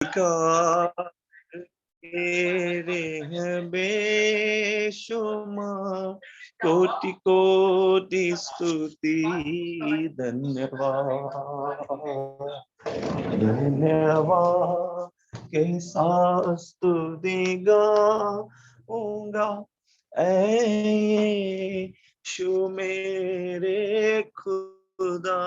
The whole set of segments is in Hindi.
उपकार तेरे हैं बेशुमार, कोटि कोटि स्तुति धन्यवाद। धन्यवाद कैसा स्तुति गाऊंगा यीशु मेरे खुदा।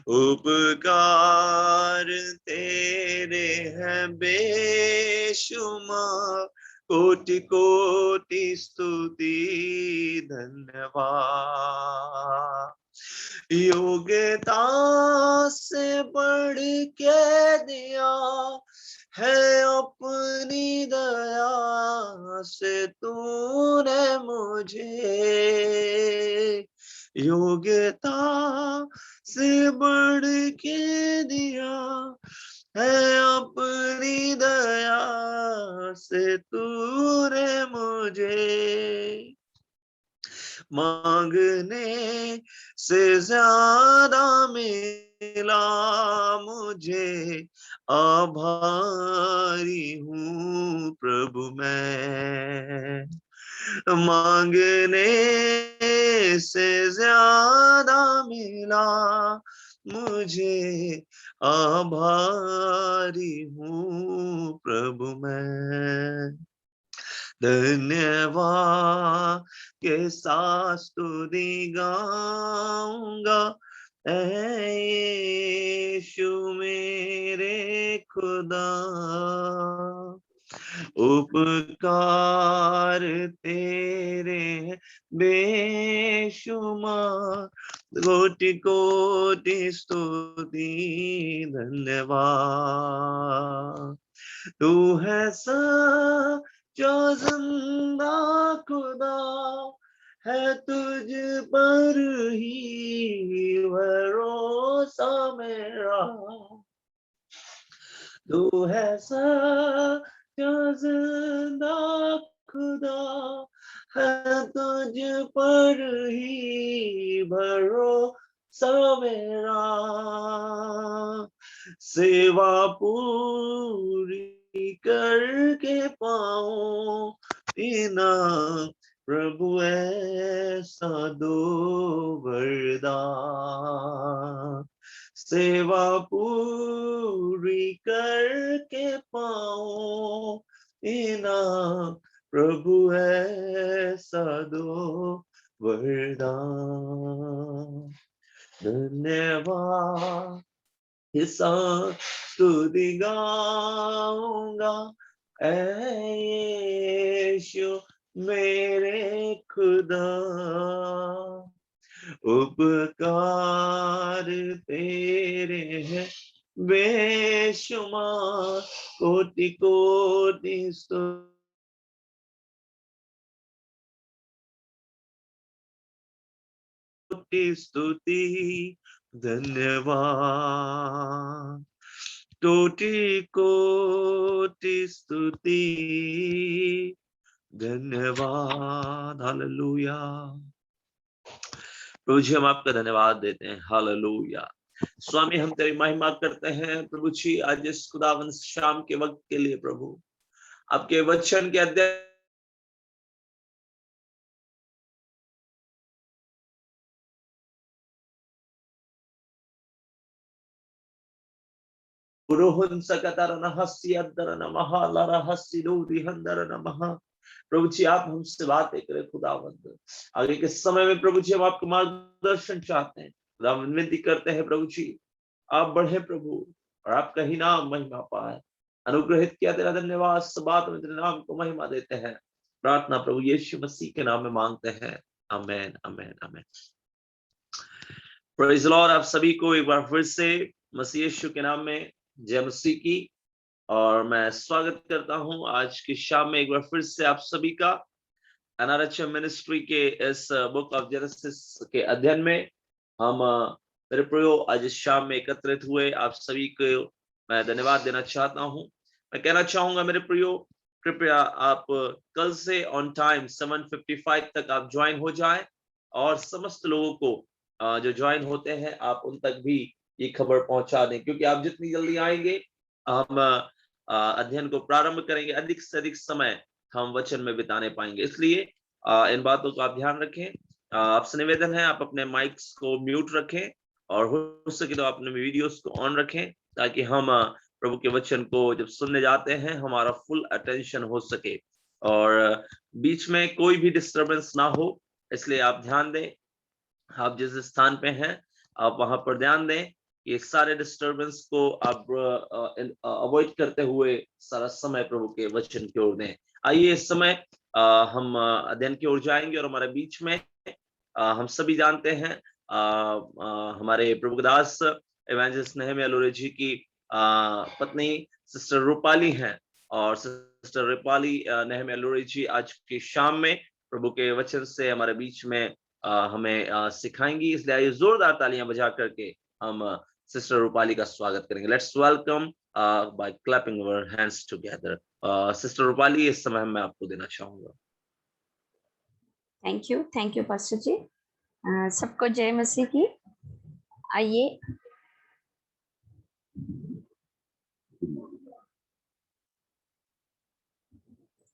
उपकार तेरे हैं बेशुमार, कोटि कोटि स्तुति धन्यवाद। योग्यता से बढ़ के दिया है अपनी दया से तूने मुझे। योग्यता से बढ़ के दिया है अपनी दया से तूने मुझे। मांगने से ज्यादा मिला मुझे, आभारी हूँ प्रभु मैं। मांगने से ज्यादा मिला मुझे, आभारी हूँ प्रभु मैं। धन्यवाद के साथ स्तुति गाऊंगा यीशु मेरे खुदा। उपकार तेरे बेशुमार, कोटि कोटि स्तुति धन्यवाद। तू है सच्चा जिंदा खुदा, है तुझ पर ही भरोसा मेरा। तू है सच्चा जिंदा खुदा, है तुझ पर ही भरोसा मेरा। सेवा पूरी करके पाऊं बिना प्रभु ऐसा दो वरदान। सेवा पूरी करके पाऊं बिना प्रभु ऐसा दो वरदान। धन्यवाद स्तुति गाऊंगा यीशु मेरे खुदा। उपकार तेरे हैं बेशुमार, कोटि कोटि स्तुति धन्यवाद। कोटि कोटि स्तुति धन्यवाद। हालेलुया। प्रभु जी हम आपका धन्यवाद देते हैं। हालेलुया। स्वामी हम तेरी महिमा करते हैं प्रभु जी, आज इस खुदावंद शाम के वक्त के लिए प्रभु, आपके वचन के अध्ययन रोहन सकतर नहसी अदर नमः लरा हसी दूरी हंदर नमः। प्रभु जी आप हमसे बातें करें खुदावंद, आगे के समय में प्रभु जी हम आपका मार्गदर्शन चाहते हैं। खुदावंद विनती करते हैं प्रभु जी आप बढ़े प्रभु, और आपका ही नाम महिमा पाए। अनुग्रहित किया तेरा धन्यवाद, सब बात में तेरे नाम को महिमा देते हैं। प्रार्थना प्रभु यीशु मसीह के नाम में मांगते हैं, आमेन आमेन आमेन। Praise the Lord. आप सभी को एक बार फिर से मसीह यीशु के नाम में जय मसीह की, और मैं स्वागत करता हूं आज की शाम में एक बार फिर से आप सभी का एनआरएचएम मिनिस्ट्री के इस बुक ऑफ जेनेसिस के अध्ययन में। हम मेरे प्रियो आज इस शाम में एकत्रित हुए आप सभी को मैं धन्यवाद देना चाहता हूं। मैं कहना चाहूंगा मेरे प्रियो, कृपया आप कल से ऑन टाइम 7:55 तक आप ज्वाइन हो जाएं, और समस्त लोगों को जो ज्वाइन होते हैं आप उन तक भी ये खबर पहुंचा दें, क्योंकि आप जितनी जल्दी आएंगे हम अध्ययन को प्रारंभ करेंगे, अधिक से अधिक समय हम वचन में बिताने पाएंगे। इसलिए इन बातों को आप ध्यान रखें। आपसे निवेदन है आप अपने माइक्स को म्यूट रखें और हो सके तो अपने वीडियोस को ऑन रखें, ताकि हम प्रभु के वचन को जब सुनने जाते हैं हमारा फुल अटेंशन हो सके और बीच में कोई भी डिस्टरबेंस ना हो। इसलिए आप ध्यान दें, आप जिस स्थान पे हैं आप वहां पर ध्यान दें कि सारे डिस्टरबेंस को आप अवॉइड करते हुए सारा समय प्रभु के वचन की ओर दें। आइए इस समय हम अध्ययन की ओर जाएंगे और हमारे बीच में हम सभी जानते हैं हमारे प्रभु दास इवेंजलिस्ट नेहमिया लोरे जी की पत्नी सिस्टर रूपाली हैं और सिस्टर रूपाली नेहमिया लोरे जी आज की शाम में प्रभु के वचन से हमारे बीच में हमें सिखाएंगी। इसलिए आइए जोरदार तालियां बजा करके हम सिस्टर रूपाली का स्वागत करेंगे। Let's welcome by clapping our hands together. Sister Rupali इस समय मैं आपको देना चाहूंगा। Thank you pastor ji. सबको जय मसीह की।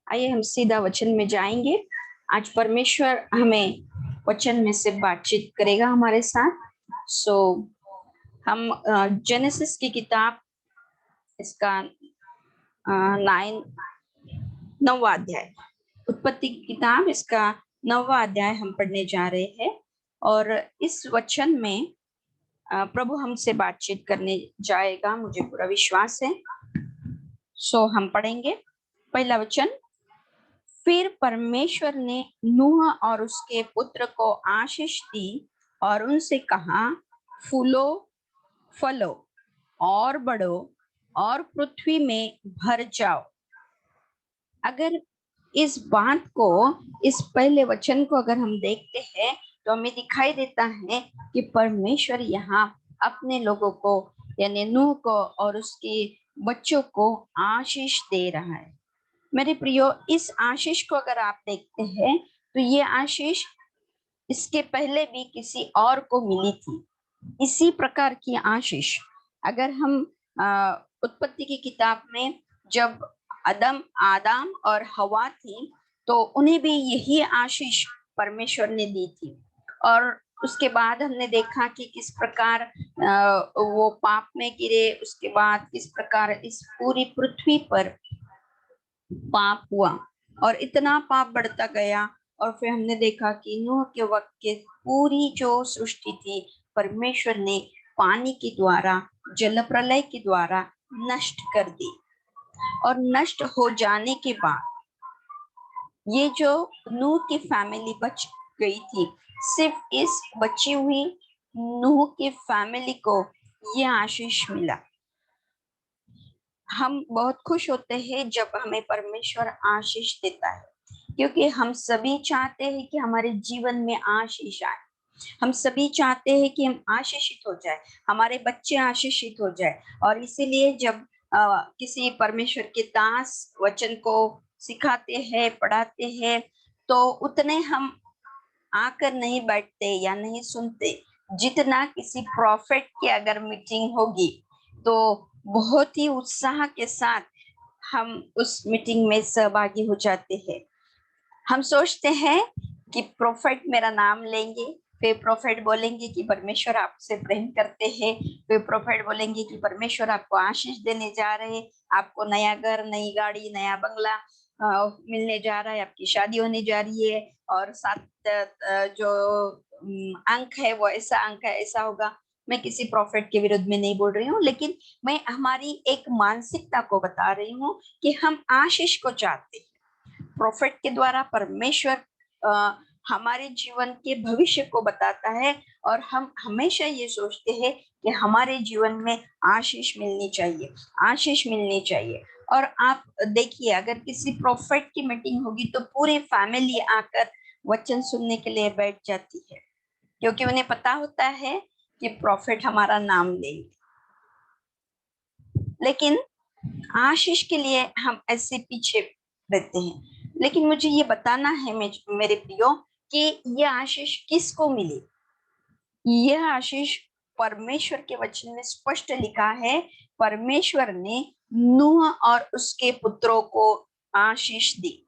आइए हम सीधा वचन में जाएंगे। आज परमेश्वर हमें वचन में से बातचीत करेगा हमारे साथ। हम जेनेसिस की किताब इसका 9वां अध्याय, उत्पत्ति की किताब इसका 9वां अध्याय हम पढ़ने जा रहे हैं और इस वचन में प्रभु हमसे बातचीत करने जाएगा, मुझे पूरा विश्वास है। हम पढ़ेंगे पहला वचन। फिर परमेश्वर ने नूह और उसके पुत्र को आशीष दी और उनसे कहा, फूलो, फलो और बढ़ो और पृथ्वी में भर जाओ। अगर इस बात को, इस पहले वचन को अगर हम देखते हैं तो हमें दिखाई देता है कि परमेश्वर यहाँ अपने लोगों को यानी नूह को और उसके बच्चों को आशीष दे रहा है। मेरे प्रियो, इस आशीष को अगर आप देखते हैं तो ये आशीष इसके पहले भी किसी और को मिली थी। इसी प्रकार की आशीष अगर हम उत्पत्ति की किताब में जब आदम और हवा थी तो उन्हें भी यही आशीष परमेश्वर ने दी थी। और उसके बाद हमने देखा कि किस प्रकार वो पाप में गिरे, उसके बाद किस प्रकार इस पूरी पृथ्वी पर पाप हुआ और इतना पाप बढ़ता गया। और फिर हमने देखा कि नूह के वक्त के पूरी जो सृष्टि थी परमेश्वर ने पानी के द्वारा, जल प्रलय के द्वारा नष्ट कर दी। और नष्ट हो जाने के बाद ये जो नूह की फैमिली बच गई थी, सिर्फ इस बची हुई नूह की फैमिली को ये आशीष मिला। हम बहुत खुश होते हैं जब हमें परमेश्वर आशीष देता है, क्योंकि हम सभी चाहते हैं कि हमारे जीवन में आशीष आए। हम सभी चाहते हैं कि हम आशीषित हो जाए, हमारे बच्चे आशीषित हो जाए। और इसीलिए जब किसी परमेश्वर के दास वचन को सिखाते हैं, पढ़ाते हैं, तो उतने हम आकर नहीं बैठते या नहीं सुनते जितना किसी प्रॉफिट की अगर मीटिंग होगी तो बहुत ही उत्साह के साथ हम उस मीटिंग में सहभागी हो जाते हैं। हम सोचते हैं कि प्रोफेट मेरा नाम लेंगे, फिर प्रोफेट बोलेंगे कि परमेश्वर आपसे प्रेम करते हैं, फिर प्रोफेट बोलेंगे कि परमेश्वर आपको आशीष देने जा रहे हैं, आपको नया घर, नई गाड़ी, नया बंगला मिलने जा रहा है, आपकी शादी होने जा रही है और साथ जो अंक है वो ऐसा अंक है, ऐसा होगा। मैं किसी प्रॉफिट के विरुद्ध में नहीं बोल रही हूँ, लेकिन मैं हमारी एक मानसिकता को बता रही हूँ कि हम आशीष को चाहते हैं। प्रॉफिट के द्वारा परमेश्वर हमारे जीवन के भविष्य को बताता है और हम हमेशा ये सोचते हैं कि हमारे जीवन में आशीष मिलनी चाहिए, आशीष मिलनी चाहिए। और आप देखिए, अगर किसी प्रॉफिट की मीटिंग होगी तो पूरी फैमिली आकर वचन सुनने के लिए बैठ जाती है, क्योंकि उन्हें पता होता है कि प्रॉफिट हमारा नाम लेंगे। लेकिन आशीष के लिए हम ऐसे पीछे रहते हैं। लेकिन मुझे ये बताना है मेरे प्रियो कि यह आशीष किसको मिली। यह आशीष परमेश्वर के वचन में स्पष्ट लिखा है, परमेश्वर ने नूह और उसके पुत्रों को आशीष दी।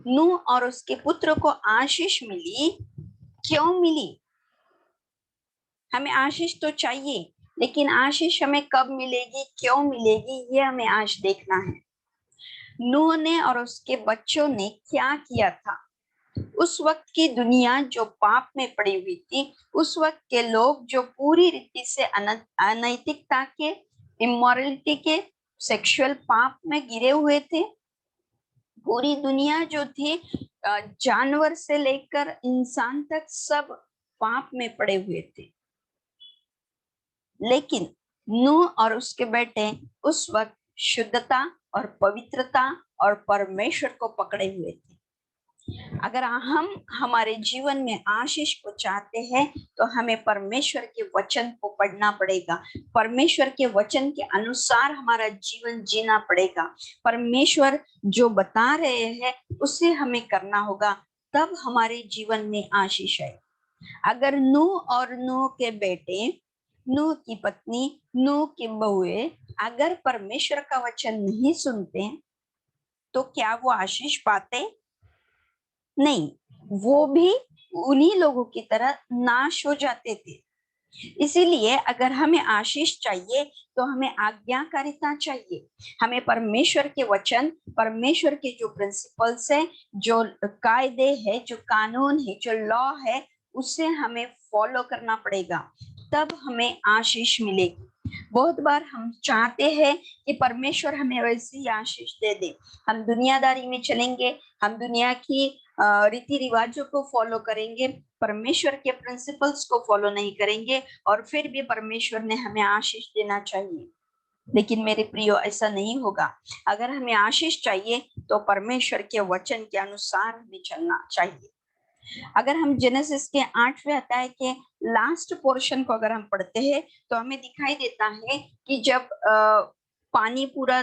नूह और उसके पुत्र को आशीष मिली। क्यों मिली? हमें आशीष तो चाहिए, लेकिन आशीष हमें कब मिलेगी, क्यों मिलेगी, ये हमें आज देखना है। नूह ने और उसके बच्चों ने क्या किया था? उस वक्त की दुनिया जो पाप में पड़ी हुई थी, उस वक्त के लोग जो पूरी रीति से अनैतिकता के, इमोरलिटी के, सेक्सुअल पाप में गिरे हुए थे। पूरी दुनिया जो थी, जानवर से लेकर इंसान तक सब पाप में पड़े हुए थे। लेकिन नूह और उसके बेटे उस वक्त शुद्धता और पवित्रता और परमेश्वर को पकड़े हुए थे। अगर हम हमारे जीवन में आशीष को चाहते हैं तो हमें परमेश्वर के वचन को पढ़ना पड़ेगा। परमेश्वर के वचन के अनुसार हमारा जीवन जीना पड़ेगा। परमेश्वर जो बता रहे हैं उसे हमें करना होगा, तब हमारे जीवन में आशीष है। अगर नूह और नूह के बेटे, नूह की पत्नी, नूह की बहुएं अगर परमेश्वर का वचन नहीं सुनते तो क्या वो आशीष पाते? नहीं, वो भी उन्हीं लोगों की तरह नाश हो जाते थे। इसीलिए अगर हमें आशीष चाहिए तो हमें आज्ञाकारिता चाहिए। हमें परमेश्वर के वचन, परमेश्वर के जो प्रिंसिपल्स है, जो कायदे है, जो कानून है, जो लॉ है, उसे हमें फॉलो करना पड़ेगा, तब हमें आशीष मिलेगी। बहुत बार हम चाहते हैं कि परमेश्वर हमें वैसी आशीष दे दे। हम दुनियादारी में चलेंगे, हम दुनिया की रीति रिवाजों को फॉलो करेंगे, परमेश्वर के प्रिंसिपल्स को फॉलो नहीं करेंगे, और फिर भी परमेश्वर ने हमें आशीष देना चाहिए। लेकिन मेरे प्रियो, ऐसा नहीं होगा। अगर हमें आशीष चाहिए तो परमेश्वर के वचन के अनुसार हमें चलना चाहिए। अगर हम जेनेसिस के 8वें अध्याय के लास्ट पोर्शन को अगर हम पढ़ते हैं तो हमें दिखाई देता है कि जब पानी पूरा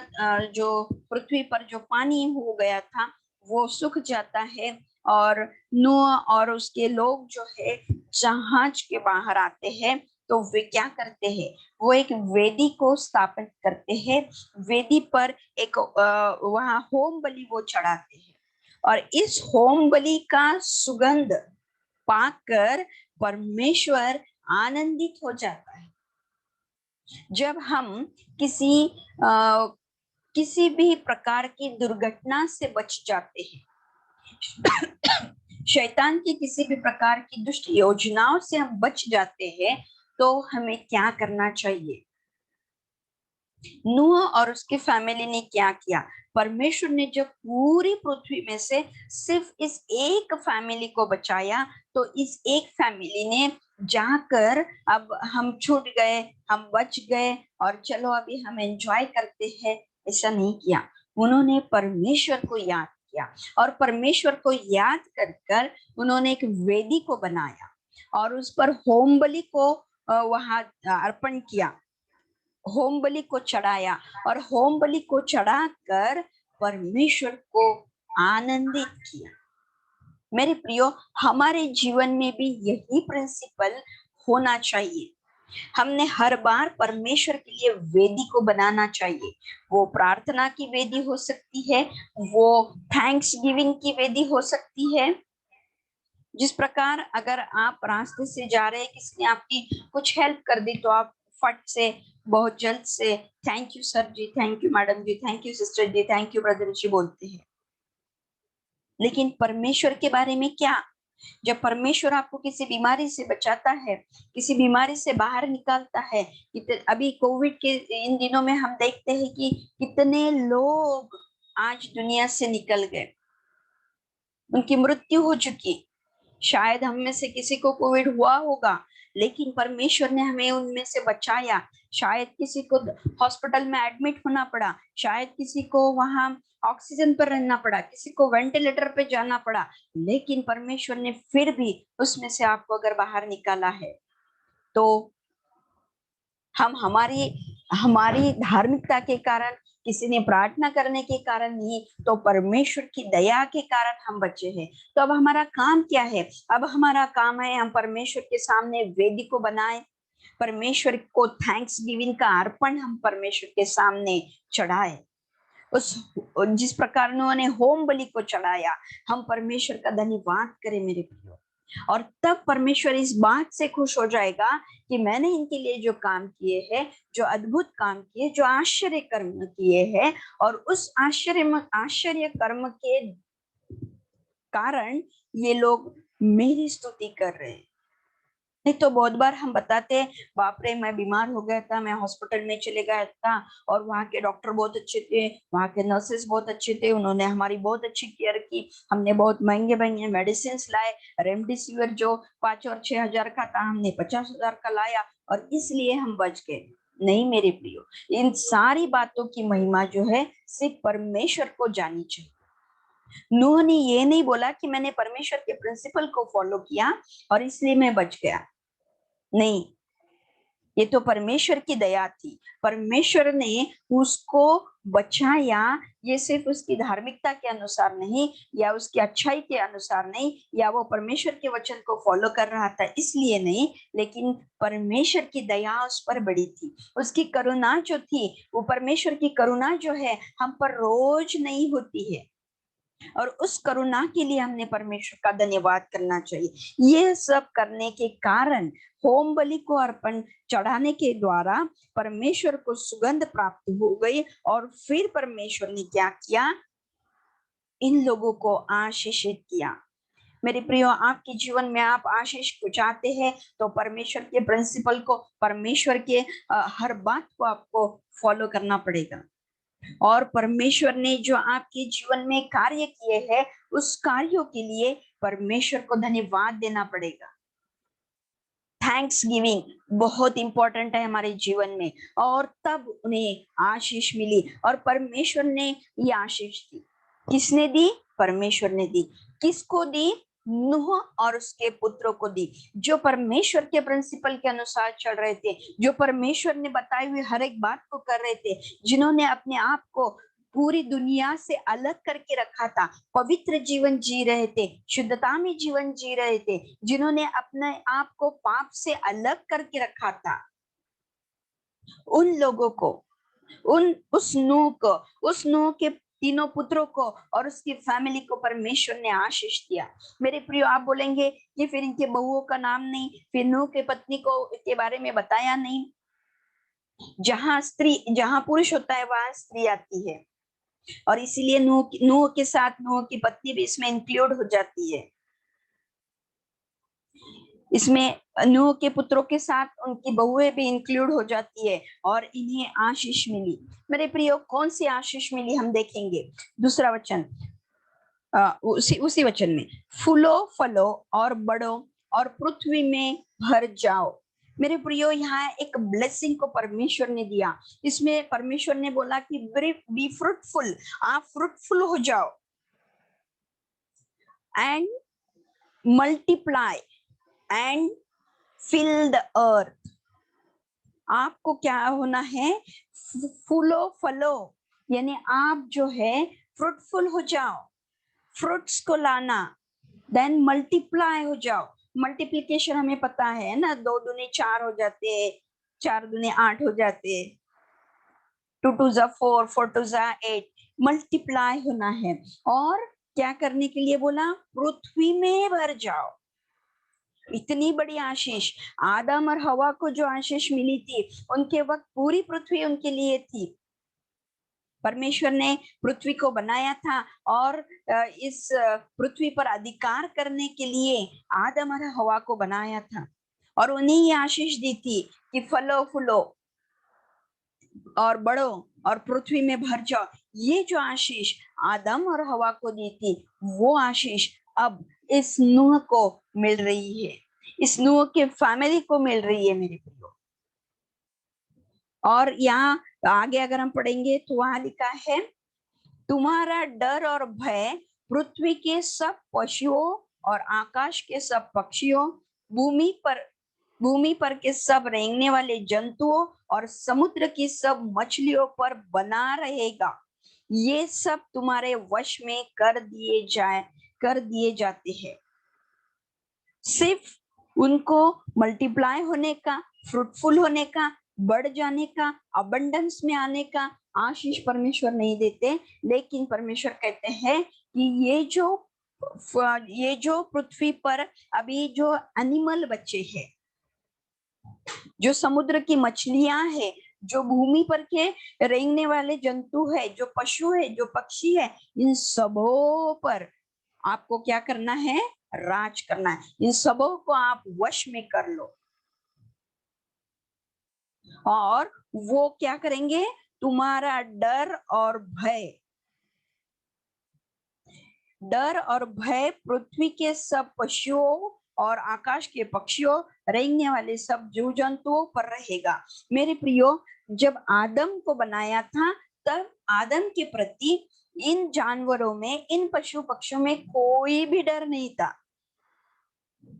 जो पृथ्वी पर जो पानी हो गया था वो सूख जाता है, और नूह और उसके लोग जो है जहाज के बाहर आते हैं, तो वे क्या करते हैं? वो एक वेदी को स्थापित करते हैं। वेदी पर एक वहां होम बलि वो चढ़ाते हैं, और इस होम बलि का सुगंध पाकर परमेश्वर आनंदित हो जाता है। जब हम किसी भी प्रकार की दुर्घटना से बच जाते हैं, शैतान की किसी भी प्रकार की दुष्ट योजनाओं से हम बच जाते हैं, तो हमें क्या करना चाहिए? नूह और उसकी फैमिली ने क्या किया? परमेश्वर ने जब पूरी पृथ्वी में से सिर्फ इस एक फैमिली को बचाया, तो इस एक फैमिली ने जाकर अब हम छूट गए, हम बच गए और चलो अभी हम एंजॉय करते हैं, ऐसा नहीं किया। उन्होंने परमेश्वर को याद किया, और परमेश्वर को याद कर कर उन्होंने एक वेदी को बनाया और उस पर होम बलि को वहां अर्पण किया, होम बलि को चढ़ाया, और होम बलि को चढ़ाकर परमेश्वर को आनंदित किया। मेरे प्रियो, हमारे जीवन में भी यही प्रिंसिपल होना चाहिए। हमने हर बार परमेश्वर के लिए वेदी को बनाना चाहिए। वो प्रार्थना की वेदी हो सकती है, वो थैंक्स गिविंग की वेदी हो सकती है। जिस प्रकार अगर आप रास्ते से जा रहे हैं, किसी ने आपकी कुछ हेल्प कर दी, तो आप फट से बहुत जल्द से thank you sir ji, thank you madam ji, thank you sister ji, thank you brother ji बोलते हैं। लेकिन परमेश्वर के बारे में क्या? जब परमेश्वर आपको किसी बीमारी से बचाता है, किसी बीमारी से बाहर निकालता है, अभी कोविड के इन दिनों में हम देखते हैं कि कितने लोग आज दुनिया से निकल गए, उनकी मृत्यु हो चुकी। शायद हम में से किसी को कोविड हुआ होगा, लेकिन परमेश्वर ने हमें उनमें से बचाया। शायद किसी को हॉस्पिटल में एडमिट होना पड़ा, शायद किसी को वहां ऑक्सीजन पर रहना पड़ा, किसी को वेंटिलेटर पे जाना पड़ा, लेकिन परमेश्वर ने फिर भी उसमें से आपको अगर बाहर निकाला है, तो हम हमारी हमारी धार्मिकता के कारण, किसी ने प्रार्थना करने के कारण नहीं, तो परमेश्वर की दया के कारण हम बचे हैं। तो अब हमारा काम क्या है? अब हमारा काम है हम परमेश्वर के सामने वेदी को बनाएं, परमेश्वर को थैंक्स गिविंग का अर्पण हम परमेश्वर के सामने चढ़ाए। उस जिस प्रकार उन्होंने होम बलि को चढ़ाया, हम परमेश्वर का धन्यवाद करें मेरे प्रियो। और तब परमेश्वर इस बात से खुश हो जाएगा कि मैंने इनके लिए जो काम किए हैं, जो अद्भुत काम किए, जो आश्चर्य कर्म किए हैं, और उस आश्चर्य कर्म के कारण ये लोग मेरी स्तुति कर रहे हैं। नहीं तो बहुत बार हम बताते हैं, बाप रे मैं बीमार हो गया था, मैं हॉस्पिटल में चले गया था, और वहाँ के डॉक्टर बहुत अच्छे थे, वहाँ के नर्सेस बहुत अच्छे थे, उन्होंने हमारी बहुत अच्छी केयर की, हमने बहुत महंगे महंगे मेडिसिन लाए, रेमडेसिविर जो 5 और 6 हजार का था हमने 50 हजार का लाया, और इसलिए हम बच गए। नहीं मेरे प्रियो, इन सारी बातों की महिमा जो है सिर्फ परमेश्वर को जानी चाहिए। नूह ने ये नहीं बोला कि मैंने परमेश्वर के प्रिंसिपल को फॉलो किया और इसलिए मैं बच गया। नहीं, ये तो परमेश्वर की दया थी। परमेश्वर ने उसको बचाया, ये सिर्फ उसकी धार्मिकता के अनुसार नहीं, या उसकी अच्छाई के अनुसार नहीं, या वो परमेश्वर के वचन को फॉलो कर रहा था इसलिए नहीं, लेकिन परमेश्वर की दया उस पर बड़ी थी। उसकी करुणा जो थी, वो परमेश्वर की करुणा जो है हम पर रोज नहीं होती है, और उस करुणा के लिए हमने परमेश्वर का धन्यवाद करना चाहिए। ये सब करने के कारण होम बलि को अर्पण चढ़ाने के द्वारा परमेश्वर को सुगंध प्राप्त हो गई, और फिर परमेश्वर ने क्या किया? इन लोगों को आशीषित किया। मेरे प्रियो, आपके जीवन में आप आशीष को चाहते हैं तो परमेश्वर के प्रिंसिपल को, परमेश्वर के हर बात को आपको फॉलो करना पड़ेगा। और परमेश्वर ने जो आपके जीवन में कार्य किए हैं, उस कार्यों के लिए परमेश्वर को धन्यवाद देना पड़ेगा। थैंक्स गिविंग बहुत इंपॉर्टेंट है हमारे जीवन में, और तब उन्हें आशीष मिली, और परमेश्वर ने ये आशीष दी। किसने दी? परमेश्वर ने दी। किसको दी? नूह और उसके पुत्रों को दी, जो परमेश्वर के प्रिंसिपल के अनुसार चल रहे थे, जो परमेश्वर ने बताई हुई हर एक बात को कर रहे थे, जिन्होंने अपने आप को पूरी दुनिया से अलग करके रखा था, पवित्र जीवन जी रहे थे, शुद्धता में जीवन जी रहे थे, जिन्होंने अपने आप को पाप से अलग करके रखा था, उन लोगों को, उस नूह के तीनों पुत्रों को और उसकी फैमिली को परमेश्वर ने आशीष दिया। मेरे प्रियो, आप बोलेंगे कि फिर इनके बहुओं का नाम नहीं, फिर नूह के पत्नी को के बारे में बताया नहीं। जहां पुरुष होता है वहां स्त्री आती है, और इसीलिए नूह के साथ नूह की पत्नी भी इसमें इंक्लूड हो जाती है। इसमें नूह के पुत्रों के साथ उनकी बहुएं भी इंक्लूड हो जाती है, और इन्हें आशीष मिली। मेरे प्रियो, कौन सी आशीष मिली हम देखेंगे। दूसरा वचन, उसी वचन में, फूलो फलो और बढ़ो और पृथ्वी में भर जाओ। मेरे प्रियो, यहाँ एक ब्लेसिंग को परमेश्वर ने दिया। इसमें परमेश्वर ने बोला कि बी फ्रूटफुल, आप फ्रूटफुल हो जाओ, and multiply and fill the earth. आपको क्या होना है? फूलो फलो, यानी आप जो है फ्रूटफुल हो जाओ, फ्रूट्स को लाना, देन मल्टीप्लाई हो जाओ। मल्टीप्लीकेशन हमें पता है ना, 2 दूने 4 हो जाते, 4 दूने 8 हो जाते, 2 2 जा 4, 4 2 जा 8। मल्टीप्लाई होना है, और क्या करने के लिए बोला? पृथ्वी में भर जाओ। इतनी बड़ी आशीष, आदम और हवा को जो आशीष मिली थी, उनके वक्त पूरी पृथ्वी उनके लिए थी। परमेश्वर ने पृथ्वी को बनाया था, और इस पृथ्वी पर अधिकार करने के लिए आदम और हवा को बनाया था, और उन्हें ये आशीष दी थी कि फलो फूलो और बढ़ो और पृथ्वी में भर जाओ। ये जो आशीष आदम और हवा को दी थी, वो आशीष अब इस नूह को मिल रही है, इस नूह के फैमिली को मिल रही है मेरे प्रियो। और यहाँ आगे अगर हम पढ़ेंगे तो वहां लिखा है, तुम्हारा डर और भय पृथ्वी के सब पशुओं और आकाश के सब पक्षियों, भूमि पर के सब रेंगने वाले जंतुओं और समुद्र की सब मछलियों पर बना रहेगा। ये सब तुम्हारे वश में कर दिए जाते हैं। सिर्फ उनको मल्टीप्लाई होने का, फ्रूटफुल होने का, बढ़ जाने का, अबंडेंस में आने का आशीष परमेश्वर नहीं देते, लेकिन परमेश्वर कहते हैं कि ये जो पृथ्वी पर अभी जो एनिमल बच्चे हैं, जो समुद्र की मछलियां हैं, जो भूमि पर के रेंगने वाले जंतु है, जो पशु है, जो पक्षी है, इन सबों पर आपको क्या करना है? राज करना है। इन सबों को आप वश में कर लो, और वो क्या करेंगे? तुम्हारा डर और भय पृथ्वी के सब पशुओं और आकाश के पक्षियों, रेंगने वाले सब जीव जंतुओं पर रहेगा। मेरे प्रियो, जब आदम को बनाया था, तब आदम के प्रति इन जानवरों में, इन पशु पक्षियों में कोई भी डर नहीं था।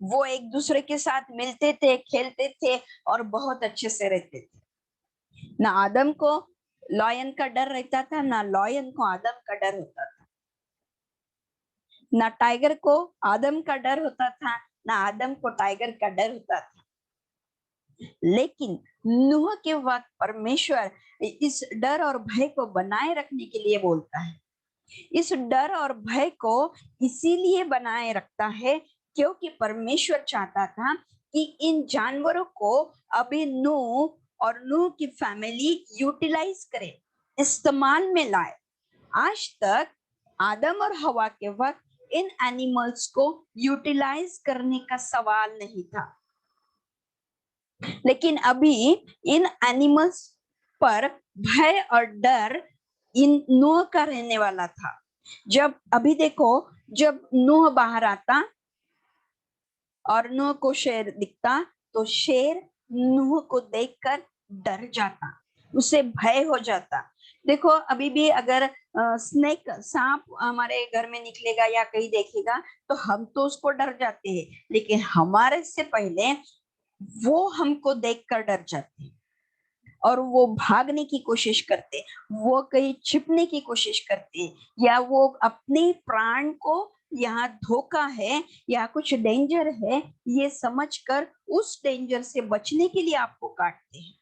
वो एक दूसरे के साथ मिलते थे, खेलते थे और बहुत अच्छे से रहते थे। ना आदम को लॉयन का डर रहता था, ना लॉयन को आदम का डर होता था। ना टाइगर को आदम का डर होता था, ना आदम को टाइगर का डर होता था। लेकिन नूह के वक्त परमेश्वर इस डर और भय को बनाए रखने के लिए बोलता है। इस डर और भय को इसीलिए बनाए रखता है क्योंकि परमेश्वर चाहता था कि इन जानवरों को अभी नूह और नूह की फैमिली यूटिलाइज करे, इस्तेमाल में लाए। आज तक आदम और हवा के वक्त इन एनिमल्स को यूटिलाइज करने का सवाल नहीं था, लेकिन अभी इन एनिमल्स पर भय और डर इन नूह का रहने वाला था। जब अभी देखो, जब नूह बाहर आता और नूह को शेर दिखता, तो शेर नूह को देखकर डर जाता, उसे भय हो जाता। देखो, अभी भी अगर स्नेक, सांप हमारे घर में निकलेगा या कहीं देखेगा, तो हम तो उसको डर जाते हैं, लेकिन हमारे से पहले वो हमको देखकर डर जाते और वो भागने की कोशिश करते, वो कहीं छिपने की कोशिश करते, या वो अपने प्राण को यहाँ धोखा है या कुछ डेंजर है ये समझकर उस डेंजर से बचने के लिए आपको काटते हैं।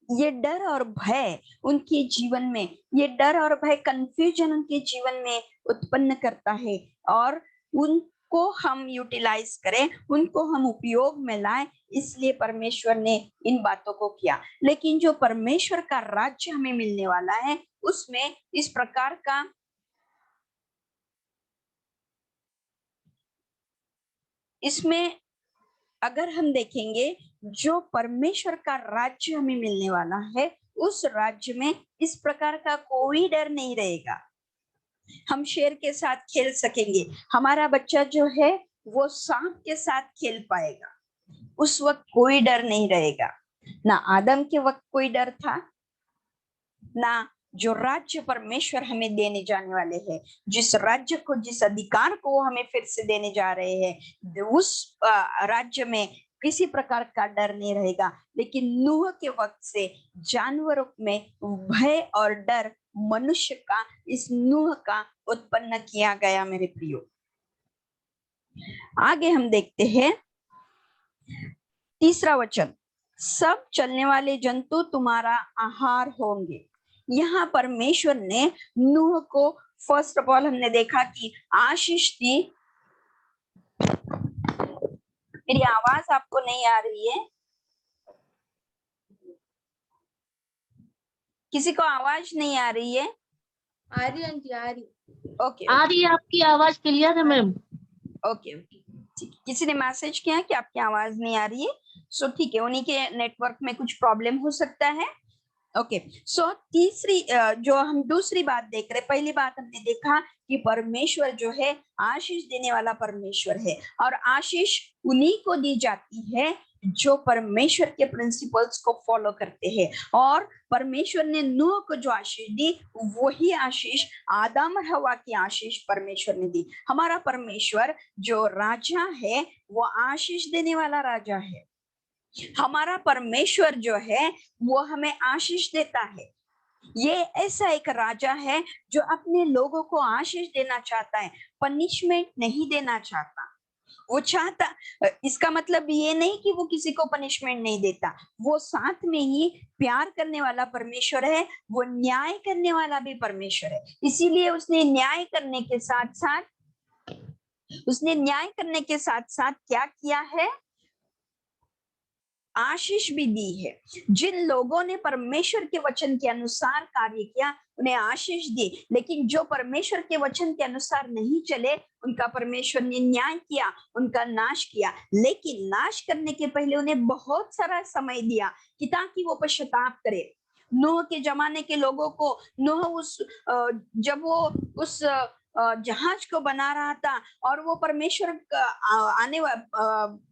ये डर और भय उनके जीवन में, ये डर और भय कंफ्यूजन उनके जीवन में उत्पन्न करता है, और उनको हम यूटिलाइज करें, उनको हम उपयोग में लाएं, इसलिए परमेश्वर ने इन बातों को किया। लेकिन जो परमेश्वर का राज्य हमें मिलने वाला है, उसमें इस प्रकार का इसमें अगर हम देखेंगे, जो परमेश्वर का राज्य हमें मिलने वाला है, उस राज्य में इस प्रकार का कोई डर नहीं रहेगा। हम शेर के साथ खेल सकेंगे, हमारा बच्चा जो है वो सांप के साथ खेल पाएगा, उस वक्त कोई डर नहीं रहेगा। ना आदम के वक्त कोई डर था, ना जो राज्य परमेश्वर हमें देने जाने वाले हैं, जिस राज्य को, जिस अधिकार को वो हमें फिर से देने जा रहे हैं, उस राज्य में किसी प्रकार का डर नहीं रहेगा। लेकिन नूह के वक्त से जानवरों में भय और डर मनुष्य का, इस नूह का उत्पन्न किया गया। मेरे प्रियो, आगे हम देखते हैं तीसरा वचन, सब चलने वाले जंतु तुम्हारा आहार होंगे। यहाँ परमेश्वर ने नूह को फर्स्ट ऑफ ऑल हमने देखा कि आशीष दी। मेरी आवाज आपको नहीं आ रही है? किसी को आवाज नहीं आ रही है? आ रही आंटी, आ रही। ओके, आ रही है, आपकी आवाज क्लियर है मैम। ओके, ठीक। किसी ने मैसेज किया कि आपकी आवाज नहीं आ रही है, सो ठीक है, उन्हीं के नेटवर्क में कुछ प्रॉब्लम हो सकता है। ओके, सो तीसरी जो हम दूसरी बात देख रहे, पहली बात हमने देखा कि परमेश्वर जो है आशीष देने वाला परमेश्वर है, और आशीष उन्हीं को दी जाती है जो परमेश्वर के प्रिंसिपल्स को फॉलो करते हैं। और परमेश्वर ने नूह को जो आशीष दी, वही आशीष आदम और हवा की आशीष परमेश्वर ने दी। हमारा परमेश्वर जो राजा है, वो आशीष देने वाला राजा है। हमारा परमेश्वर जो है वो हमें आशीष देता है। ये ऐसा एक राजा है जो अपने लोगों को आशीष देना चाहता है, पनिशमेंट नहीं देना चाहता। वो चाहता, इसका मतलब ये नहीं कि वो किसी को पनिशमेंट नहीं देता, वो साथ में ही प्यार करने वाला परमेश्वर है, वो न्याय करने वाला भी परमेश्वर है। इसीलिए उसने न्याय करने के साथ साथ क्या किया है, आशीष भी दी है। जिन लोगों ने परमेश्वर के वचन के अनुसार कार्य किया उन्हें आशीष दी, लेकिन जो परमेश्वर के वचन के अनुसार नहीं चले उनका परमेश्वर ने न्याय किया, उनका नाश किया। लेकिन नाश करने के पहले उन्हें बहुत सारा समय दिया कि ताकि वो पश्चाताप करे। नूह के जमाने के लोगों को, नूह जब वो उस जहाज को बना रहा था और वो परमेश्वर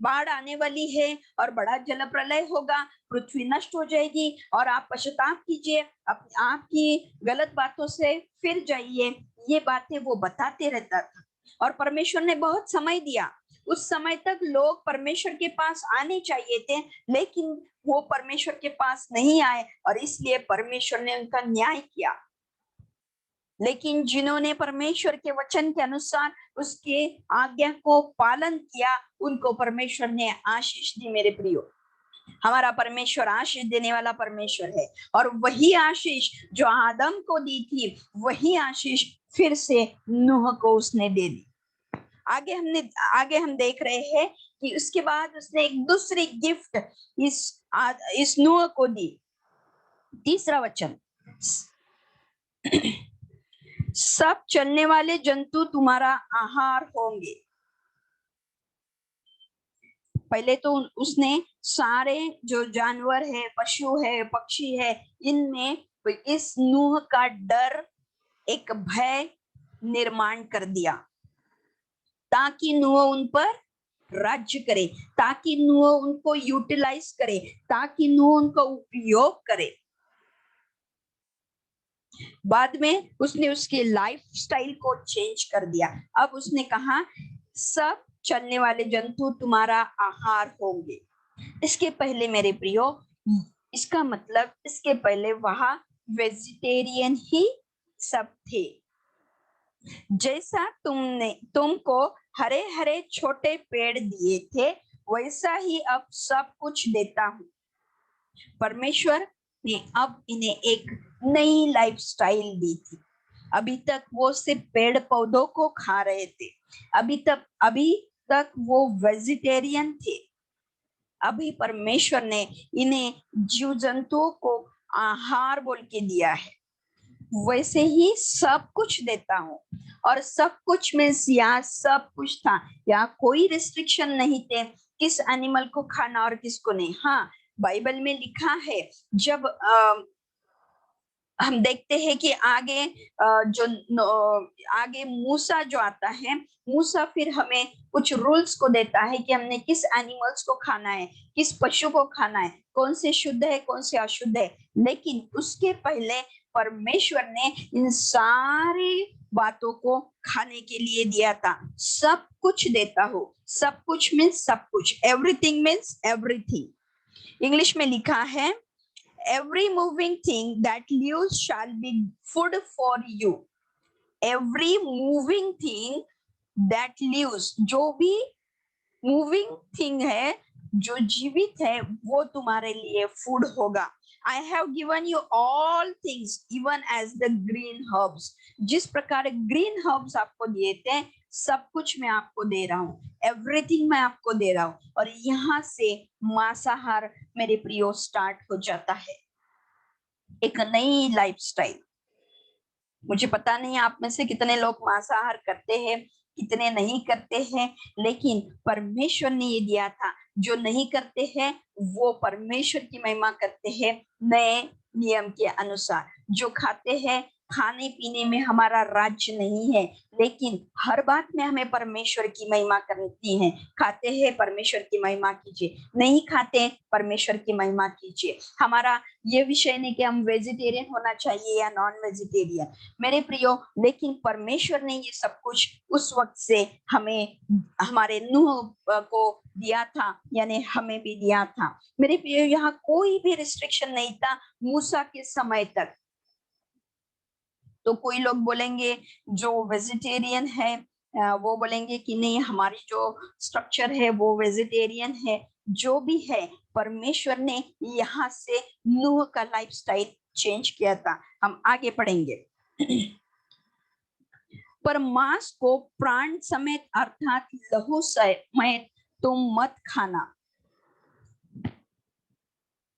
बाढ़ आने वाली है और बड़ा जल प्रलय होगा, पृथ्वी नष्ट हो जाएगी और आप पश्चाताप कीजिए, आपकी गलत बातों से फिर जाइए, ये बातें वो बताते रहता था। और परमेश्वर ने बहुत समय दिया, उस समय तक लोग परमेश्वर के पास आने चाहिए थे, लेकिन वो परमेश्वर के पास नहीं आए और इसलिए परमेश्वर ने उनका न्याय किया। लेकिन जिन्होंने परमेश्वर के वचन के अनुसार उसके आज्ञा को पालन किया उनको परमेश्वर ने आशीष दी। मेरे प्रियो, हमारा परमेश्वर आशीष देने वाला परमेश्वर है और वही आशीष जो आदम को दी थी वही आशीष फिर से नूह को उसने दे दी। आगे हम देख रहे हैं कि उसके बाद उसने एक दूसरी गिफ्ट इस नूह को दी। तीसरा वचन, सब चलने वाले जंतु तुम्हारा आहार होंगे। पहले तो उसने सारे जो जानवर है, पशु है, पक्षी है, इनमें इस नूह का डर, एक भय निर्माण कर दिया ताकि नूह उन पर राज्य करे, ताकि नूह उनको यूटिलाइज करे, ताकि नूह उनका उपयोग करे। बाद में उसने उसके लाइफस्टाइल को चेंज कर दिया। अब उसने कहा सब चलने वाले जंतु तुम्हारा आहार होंगे। इसके पहले मेरे प्रियो, इसका मतलब इसके पहले वहां वेजिटेरियन ही सब थे। जैसा तुमको हरे हरे छोटे पेड़ दिए थे वैसा ही अब सब कुछ देता हूं। परमेश्वर ने अब इन्हें एक नई लाइफस्टाइल दी थी। अभी तक वो सिर्फ पेड़ पौधों को खा रहे थे, अभी तक वो वेजिटेरियन थे। अभी परमेश्वर ने इन्हें जीव जंतुओं को आहार बोल के दिया है। वैसे ही सब कुछ देता हूँ, और सब कुछ में सब कुछ था, या कोई रिस्ट्रिक्शन नहीं थे किस एनिमल को खाना और किसको नहीं। हाँ, बाइबल में लिखा है, जब हम देखते हैं कि आगे मूसा जो आता है, मूसा फिर हमें कुछ रूल्स को देता है कि हमने किस एनिमल्स को खाना है, किस पशु को खाना है, कौन से शुद्ध है कौन से अशुद्ध है। लेकिन उसके पहले परमेश्वर ने इन सारी बातों को खाने के लिए दिया था। सब कुछ देता हो, सब कुछ मीन्स सब कुछ, एवरीथिंग मीन्स एवरीथिंग। इंग्लिश में लिखा है, every moving thing that lives shall be food for you. Every moving thing that lives, जो भी moving thing है, जो जीवित है, वो तुम्हारे लिए फूड होगा। I have given you all things even as the green herbs. जिस प्रकार ग्रीन हर्ब्स आपको दिए थे, सब कुछ मैं आपको दे रहा हूँ, एवरीथिंग मैं आपको दे रहा हूँ। और यहाँ से मांसाहार मेरे प्रियो स्टार्ट हो जाता है, एक नई लाइफस्टाइल। मुझे पता नहीं आप में से कितने लोग मांसाहार करते हैं, कितने नहीं करते हैं, लेकिन परमेश्वर ने ये दिया था। जो नहीं करते हैं वो परमेश्वर की महिमा करते हैं नए नियम के अनुसार। जो खाते हैं, खाने पीने में हमारा राज्य नहीं है, लेकिन हर बात में हमें परमेश्वर की महिमा करनी है। खाते हैं, परमेश्वर की महिमा कीजिए, नहीं खाते परमेश्वर की महिमा कीजिए। हमारा ये विषय नहीं कि हम वेजिटेरियन होना चाहिए या नॉन वेजिटेरियन, मेरे प्रियो, लेकिन परमेश्वर ने ये सब कुछ उस वक्त से हमें, हमारे नूह को दिया था, यानी हमें भी दिया था। मेरे प्रियो, यहाँ कोई भी रिस्ट्रिक्शन नहीं था मूसा के समय तक। तो कोई लोग बोलेंगे जो वेजिटेरियन है वो बोलेंगे कि नहीं, हमारी जो स्ट्रक्चर है वो वेजिटेरियन है। जो भी है, परमेश्वर ने यहाँ से नूह का लाइफस्टाइल चेंज किया था। हम आगे पढ़ेंगे। पर मांस को प्राण समेत अर्थात लहू समेत तुम मत खाना।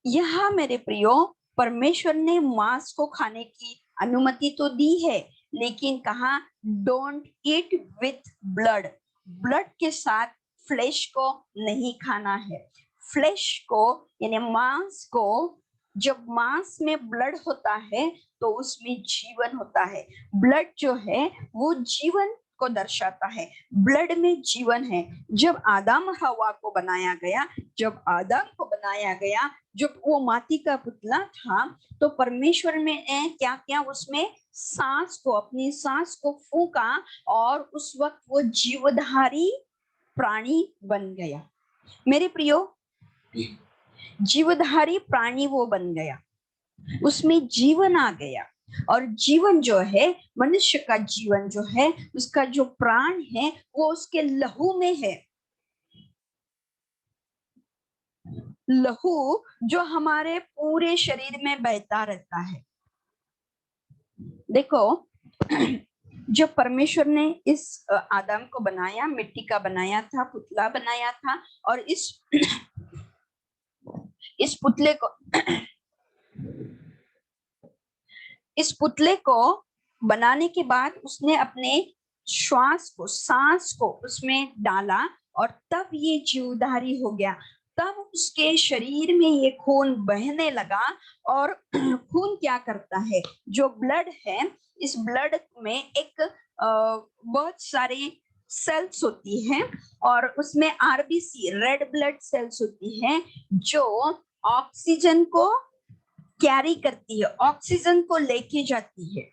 यह मेरे प्रियो, परमेश्वर ने मांस को खाने की अनुमति तो दी है, लेकिन कहा don't eat with blood. Blood के साथ फ्लेश को नहीं खाना है। फ्लेश को यानी मांस को, जब मांस में ब्लड होता है तो उसमें जीवन होता है। ब्लड जो है वो जीवन को दर्शाता है। ब्लड में जीवन है। जब आदम हवा को बनाया गया, जब आदम को बनाया गया, जब वो माटी का पुतला था, तो परमेश्वर में क्या क्या उसमें सांस को, अपनी सांस को फूंका और उस वक्त वो जीवधारी प्राणी बन गया। मेरे प्रियो, जीवधारी प्राणी वो बन गया, उसमें जीवन आ गया। और जीवन जो है, मनुष्य का जीवन जो है, उसका जो प्राण है वो उसके लहू में है। लहू जो हमारे पूरे शरीर में बहता रहता है। देखो, जब परमेश्वर ने इस आदम को बनाया, मिट्टी का बनाया था, पुतला बनाया था, और इस पुतले को बनाने के बाद उसने अपने श्वास को, सांस को उसमें डाला और तब ये जीवधारी हो गया। तब उसके शरीर में ये खून बहने लगा। और खून क्या करता है? जो ब्लड है, इस ब्लड में एक बहुत सारे सेल्स होती हैं और उसमें आरबीसी, रेड ब्लड सेल्स होती हैं, जो ऑक्सीजन को कैरी करती है, ऑक्सीजन को लेके जाती है।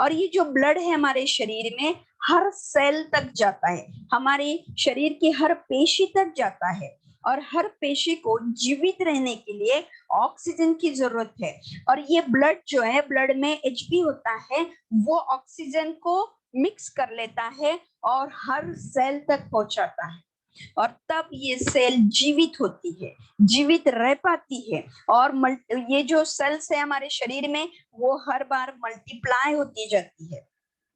और ये जो ब्लड है हमारे शरीर में हर सेल तक जाता है, हमारे शरीर की हर पेशी तक जाता है। और हर पेशी को जीवित रहने के लिए ऑक्सीजन की जरूरत है। और ये ब्लड जो है, ब्लड में Hb होता है, वो ऑक्सीजन को मिक्स कर लेता है और हर सेल तक पहुंचाता है। और तब ये सेल जीवित होती है, जीवित रह पाती है। और ये जो सेल्स है हमारे शरीर में, वो हर बार मल्टीप्लाई होती जाती है,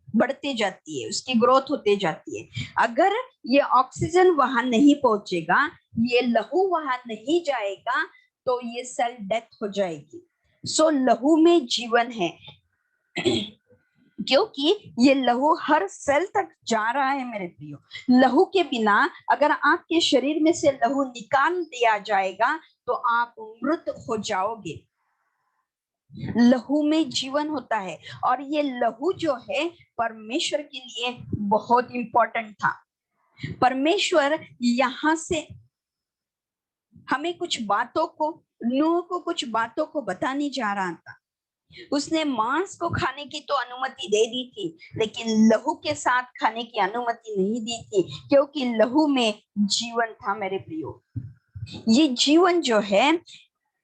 बढ़ती जाती है, उसकी ग्रोथ होती जाती है। अगर ये ऑक्सीजन वहां नहीं पहुंचेगा, ये लहू वहां नहीं जाएगा, तो ये सेल डेथ हो जाएगी। सो लहू में जीवन है, क्योंकि ये लहू हर सेल तक जा रहा है। मेरे प्रियो, लहू के बिना अगर आपके शरीर में से लहू निकाल दिया जाएगा तो आप मृत हो जाओगे। लहू में जीवन होता है। और ये लहू जो है परमेश्वर के लिए बहुत इंपॉर्टेंट था। परमेश्वर यहाँ से हमें कुछ बातों को, नूह को कुछ बातों को बताने जा रहा था। उसने मांस को खाने की तो अनुमति दे दी थी, लेकिन लहू के साथ खाने की अनुमति नहीं दी थी, क्योंकि लहू में जीवन था। मेरे प्रियो, ये जीवन जो है,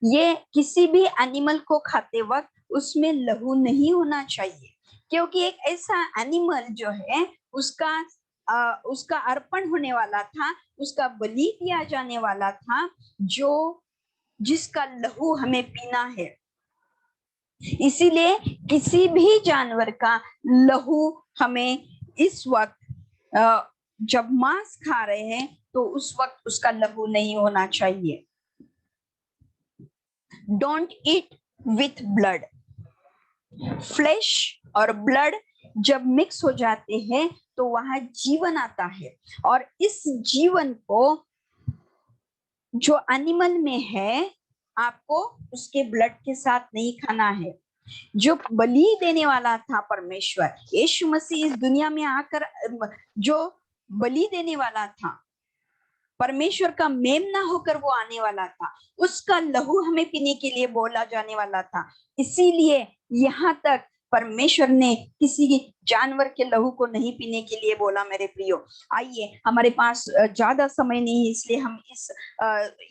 ये किसी भी एनिमल को खाते वक्त उसमें लहू नहीं होना चाहिए, क्योंकि एक ऐसा एनिमल जो है उसका अर्पण होने वाला था, उसका बलि दिया जाने वाला था, जिसका लहू हमें पीना है। इसीलिए किसी भी जानवर का लहू हमें इस वक्त, जब मांस खा रहे हैं तो उस वक्त उसका लहू नहीं होना चाहिए। Don't eat with blood. Flesh और ब्लड जब मिक्स हो जाते हैं तो वहां जीवन आता है। और इस जीवन को जो एनिमल में है, आपको उसके ब्लड के साथ नहीं खाना है। जो बलि देने वाला था परमेश्वर, यीशु मसीह इस दुनिया में आकर जो बलि देने वाला था, परमेश्वर का मेमना होकर वो आने वाला था, उसका लहू हमें पीने के लिए बोला जाने वाला था। इसीलिए यहाँ तक परमेश्वर ने किसी जानवर के लहू को नहीं पीने के लिए बोला। मेरे प्रियो, आइए, हमारे पास ज्यादा समय नहीं है, इसलिए हम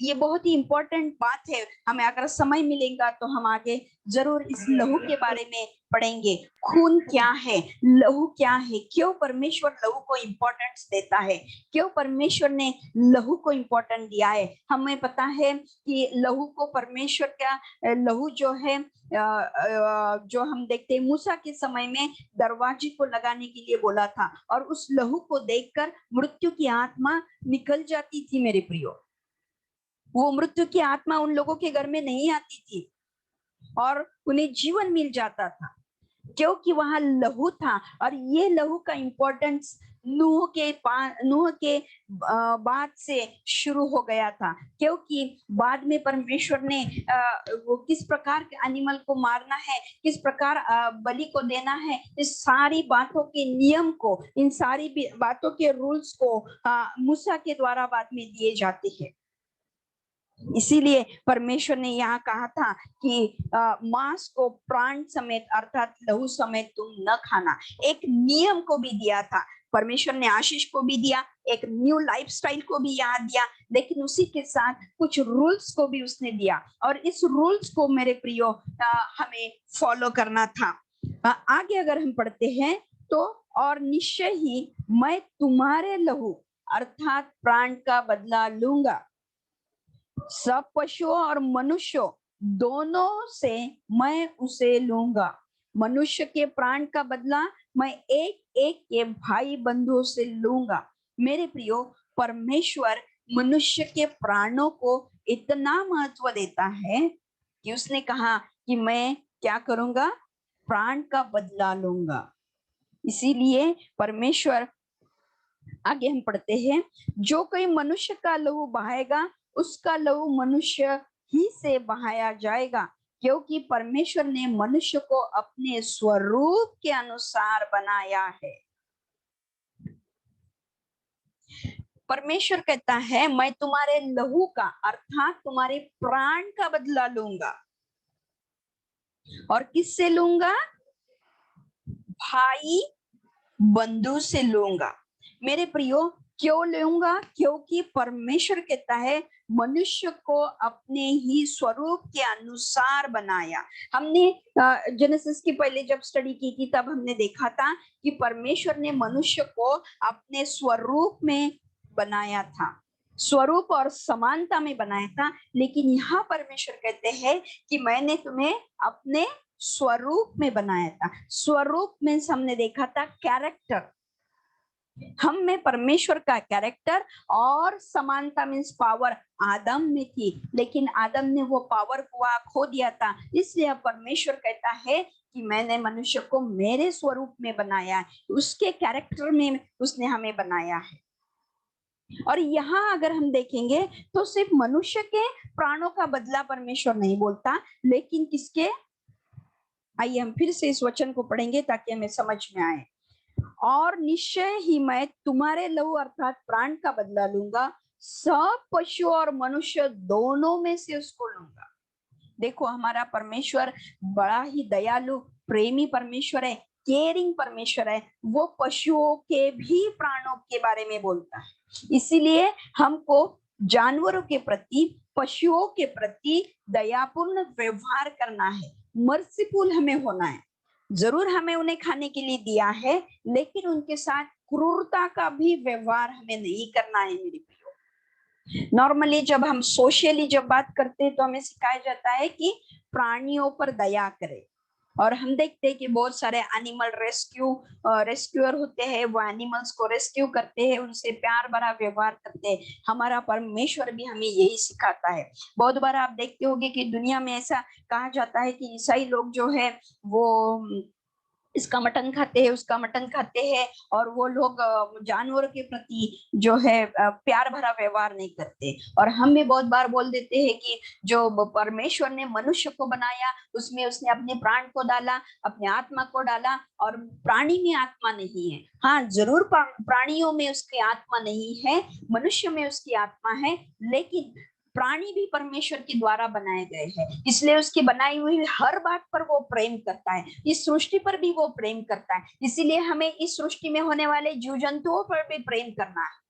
ये बहुत ही इंपॉर्टेंट बात है। हमें अगर समय मिलेगा तो हम आगे जरूर इस लहू के बारे में पढ़ेंगे। खून क्या है, लहू क्या है, क्यों परमेश्वर लहू को इंपॉर्टेंस देता है, क्यों परमेश्वर ने लहू को इंपॉर्टेंट दिया है। हमें पता है कि लहू को परमेश्वर का लहू जो है जो हम देखते हैं मूसा के समय में दरवाजे को लगाने के लिए बोला था, और उस लहू को देखकर मृत्यु की आत्मा निकल जाती थी। मेरे प्रियो, वो मृत्यु की आत्मा उन लोगों के घर में नहीं आती थी और उन्हें जीवन मिल जाता था, क्योंकि वहां लहू था। और ये लहू का इंपॉर्टेंस नूह के बाद से शुरू हो गया था, क्योंकि बाद में परमेश्वर ने वो किस प्रकार के एनिमल को मारना है, किस प्रकार बलि को देना है, इस सारी बातों के नियम को, इन सारी बातों के रूल्स को मूसा के द्वारा बाद में दिए जाते हैं। इसीलिए परमेश्वर ने यहाँ कहा था कि मांस को प्राण समेत अर्थात लहू समेत तुम न खाना। एक नियम को भी दिया था परमेश्वर ने, आशीष को भी दिया, एक न्यू लाइफस्टाइल को भी यहाँ दिया, लेकिन उसी के साथ कुछ रूल्स को भी उसने दिया, और इस रूल्स को मेरे प्रियो हमें फॉलो करना था। आगे अगर हम पढ़ते हैं तो, और निश्चय ही मैं तुम्हारे लहू अर्थात प्राण का बदला लूंगा, सब पशुओं और मनुष्यों दोनों से मैं उसे लूंगा। मनुष्य के प्राण का बदला मैं एक एक के भाई बंधुओं से लूंगा। मेरे प्रियो, परमेश्वर मनुष्य के प्राणों को इतना महत्व देता है कि उसने कहा कि मैं क्या करूंगा, प्राण का बदला लूंगा। इसीलिए परमेश्वर, आगे हम पढ़ते हैं, जो कोई मनुष्य का लहू बहाएगा उसका लहू मनुष्य ही से बहाया जाएगा, क्योंकि परमेश्वर ने मनुष्य को अपने स्वरूप के अनुसार बनाया है। परमेश्वर कहता है मैं तुम्हारे लहू का अर्थात तुम्हारे प्राण का बदला लूंगा। और किससे लूंगा? भाई बंधु से लूंगा। मेरे प्रियो, क्यों लूंगा? क्योंकि परमेश्वर कहता है मनुष्य को अपने ही स्वरूप के अनुसार बनाया। हमने जेनेसिस की पहले जब स्टडी की थी तब हमने देखा था कि परमेश्वर ने मनुष्य को अपने स्वरूप में बनाया था, स्वरूप और समानता में बनाया था। लेकिन यहाँ परमेश्वर कहते हैं कि मैंने तुम्हें अपने स्वरूप में बनाया था। स्वरूप में हमने देखा था कैरेक्टर, हम में परमेश्वर का कैरेक्टर, और समानता मीन्स पावर आदम में थी, लेकिन आदम ने वो पावर को खो दिया था। इसलिए परमेश्वर कहता है कि मैंने मनुष्य को मेरे स्वरूप में बनाया है, उसके कैरेक्टर में उसने हमें बनाया है। और यहाँ अगर हम देखेंगे तो सिर्फ मनुष्य के प्राणों का बदला परमेश्वर नहीं बोलता, लेकिन किसके? आइए हम फिर से इस वचन को पढ़ेंगे ताकि हमें समझ में आए। और निश्चय ही मैं तुम्हारे लहू अर्थात प्राण का बदला लूंगा, सब पशु और मनुष्य दोनों में से उसको लूंगा। देखो, हमारा परमेश्वर बड़ा ही दयालु प्रेमी परमेश्वर है, केयरिंग परमेश्वर है। वो पशुओं के भी प्राणों के बारे में बोलता है। इसीलिए हमको जानवरों के प्रति, पशुओं के प्रति दयापूर्ण व्यवहार करना है, मर्सीफुल हमें होना है। जरूर हमें उन्हें खाने के लिए दिया है, लेकिन उनके साथ क्रूरता का भी व्यवहार हमें नहीं करना है। मेरे प्रियो, नॉर्मली जब हम सोशली जब बात करते हैं तो हमें सिखाया जाता है कि प्राणियों पर दया करें, और हम देखते हैं कि बहुत सारे एनिमल रेस्क्यूअर होते हैं, वो एनिमल्स को रेस्क्यू करते हैं, उनसे प्यार भरा व्यवहार करते हैं। हमारा परमेश्वर भी हमें यही सिखाता है। बहुत बार आप देखते होंगे कि दुनिया में ऐसा कहा जाता है कि ईसाई लोग जो है वो इसका मटन खाते हैं, उसका मटन खाते हैं, और वो लोग जानवरों के प्रति जो है प्यार भरा व्यवहार नहीं करते। और हम भी बहुत बार बोल देते हैं कि जो परमेश्वर ने मनुष्य को बनाया उसमें उसने अपने प्राण को डाला, अपने आत्मा को डाला, और प्राणी में आत्मा नहीं है। हाँ, जरूर प्राणियों में उसकी आत्मा नहीं है, मनुष्य में उसकी आत्मा है, लेकिन प्राणी भी परमेश्वर के द्वारा बनाए गए हैं, इसलिए उसकी बनाई हुई हर बात पर वो प्रेम करता है, इस सृष्टि पर भी वो प्रेम करता है। इसीलिए हमें इस सृष्टि में होने वाले जीव जंतुओं पर भी प्रेम करना है।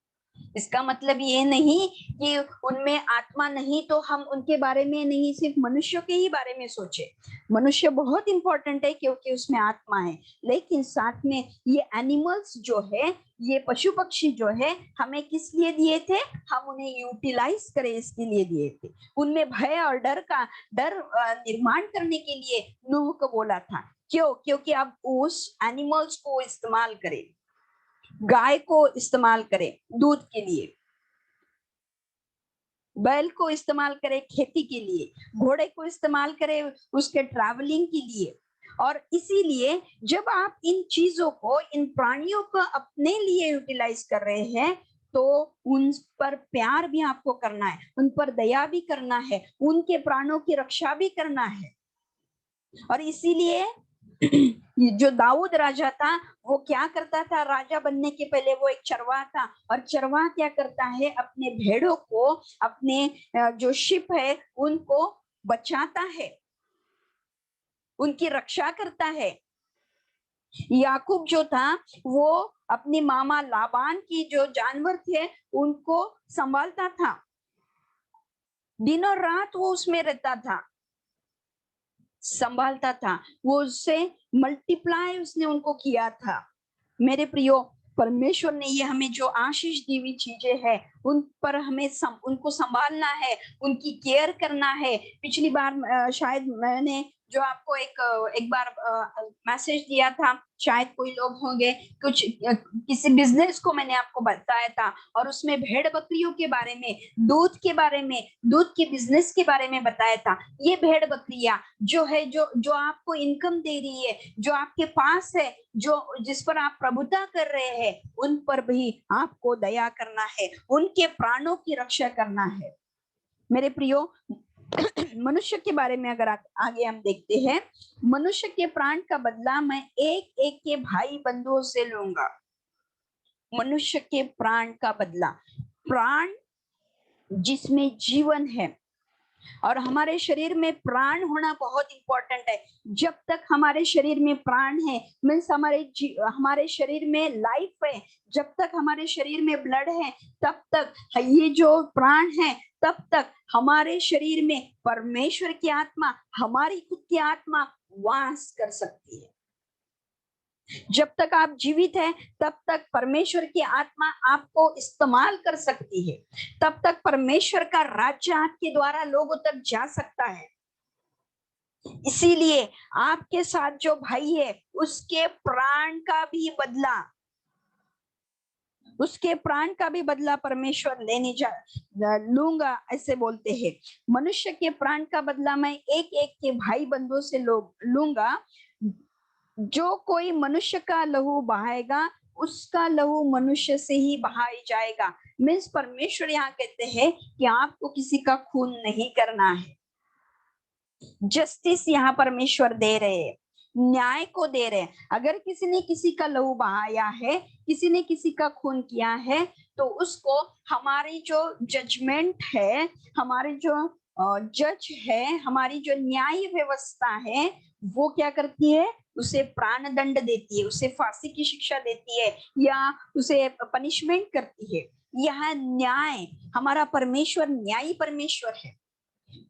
इसका मतलब ये नहीं कि उनमें आत्मा नहीं तो हम उनके बारे में नहीं सिर्फ मनुष्यों के ही बारे में सोचे। मनुष्य बहुत इंपॉर्टेंट है क्योंकि उसमें आत्मा है, लेकिन साथ में ये एनिमल्स जो है, ये पशु पक्षी जो है, हमें किस लिए दिए थे? हम उन्हें यूटिलाइज करें इसके लिए दिए थे। उनमें भय और डर निर्माण करने के लिए नूह को बोला था। क्यों? क्योंकि आप उस एनिमल्स को इस्तेमाल करें, गाय को इस्तेमाल करें दूध के लिए, बैल को इस्तेमाल करें खेती के लिए, घोड़े को इस्तेमाल करें उसके ट्रैवलिंग के लिए। और इसीलिए जब आप इन चीजों को, इन प्राणियों को अपने लिए यूटिलाइज कर रहे हैं तो उन पर प्यार भी आपको करना है, उन पर दया भी करना है, उनके प्राणों की रक्षा भी करना है। और इसीलिए जो दाऊद राजा था वो क्या करता था? राजा बनने के पहले वो एक चरवाहा था, और चरवाहा क्या करता है? अपने भेड़ों को, अपने जो शिप है उनको बचाता है, उनकी रक्षा करता है। याकूब जो था वो अपनी मामा लाबान की जो जानवर थे उनको संभालता था, दिनों रात वो उसमें रहता था, संभालता था, वो उससे मल्टीप्लाई उसने उनको किया था। मेरे प्रियो, परमेश्वर ने ये हमें जो आशीष दी हुई चीजें हैं उन पर हमें उनको संभालना है, उनकी केयर करना है। पिछली बार शायद मैंने जो आपको एक बार मैसेज दिया था, शायद कोई लोग होंगे, किसी बिजनेस को मैंने आपको बताया था, और उसमें भेड़ बकरियों के बारे में, दूध के बारे में, दूध के बिजनेस के बारे में बताया था। ये भेड़ बकरियां जो है, जो आपको इनकम दे रही है, जो आपके पास है, जो जिस पर आप प्रभुता कर रहे हैं, उन पर भी आपको दया करना है, उनके प्राणों की रक्षा करना है। मेरे प्रियो, मनुष्य के बारे में अगर आगे हम देखते हैं, मनुष्य के प्राण का बदला मैं एक एक के भाई बंधुओं से लूंगा। मनुष्य के प्राण का बदला, प्राण जिसमें जीवन है, और हमारे शरीर में प्राण होना बहुत इंपॉर्टेंट है। जब तक हमारे शरीर में प्राण है, मीन्स हमारे शरीर में लाइफ है, जब तक हमारे शरीर में ब्लड है, तब तक ये जो प्राण है, तब तक हमारे शरीर में परमेश्वर की आत्मा, हमारी खुद की आत्मा वास कर सकती है। जब तक आप जीवित हैं तब तक परमेश्वर की आत्मा आपको इस्तेमाल कर सकती है, तब तक परमेश्वर का राज्य आपके द्वारा लोगों तक जा सकता है। इसीलिए आपके साथ जो भाई है उसके प्राण का भी बदला, उसके प्राण का भी बदला परमेश्वर लूंगा, ऐसे बोलते हैं। मनुष्य के प्राण का बदला मैं एक एक के भाई बंधुओं से लूंगा। जो कोई मनुष्य का लहू बहाएगा उसका लहू मनुष्य से ही बहाई जाएगा। मीन्स परमेश्वर यहाँ कहते हैं कि आपको किसी का खून नहीं करना है। जस्टिस यहाँ परमेश्वर दे रहे हैं, न्याय को दे रहे हैं। अगर किसी ने किसी का लहू बहाया है, किसी ने किसी का खून किया है, तो उसको हमारी जो जजमेंट है, हमारी जो जज है, हमारी जो न्याय व्यवस्था है, वो क्या करती है? उसे प्राण दंड देती है, उसे फांसी की शिक्षा देती है, या उसे पनिशमेंट करती है। यह न्याय, हमारा परमेश्वर न्यायी परमेश्वर है,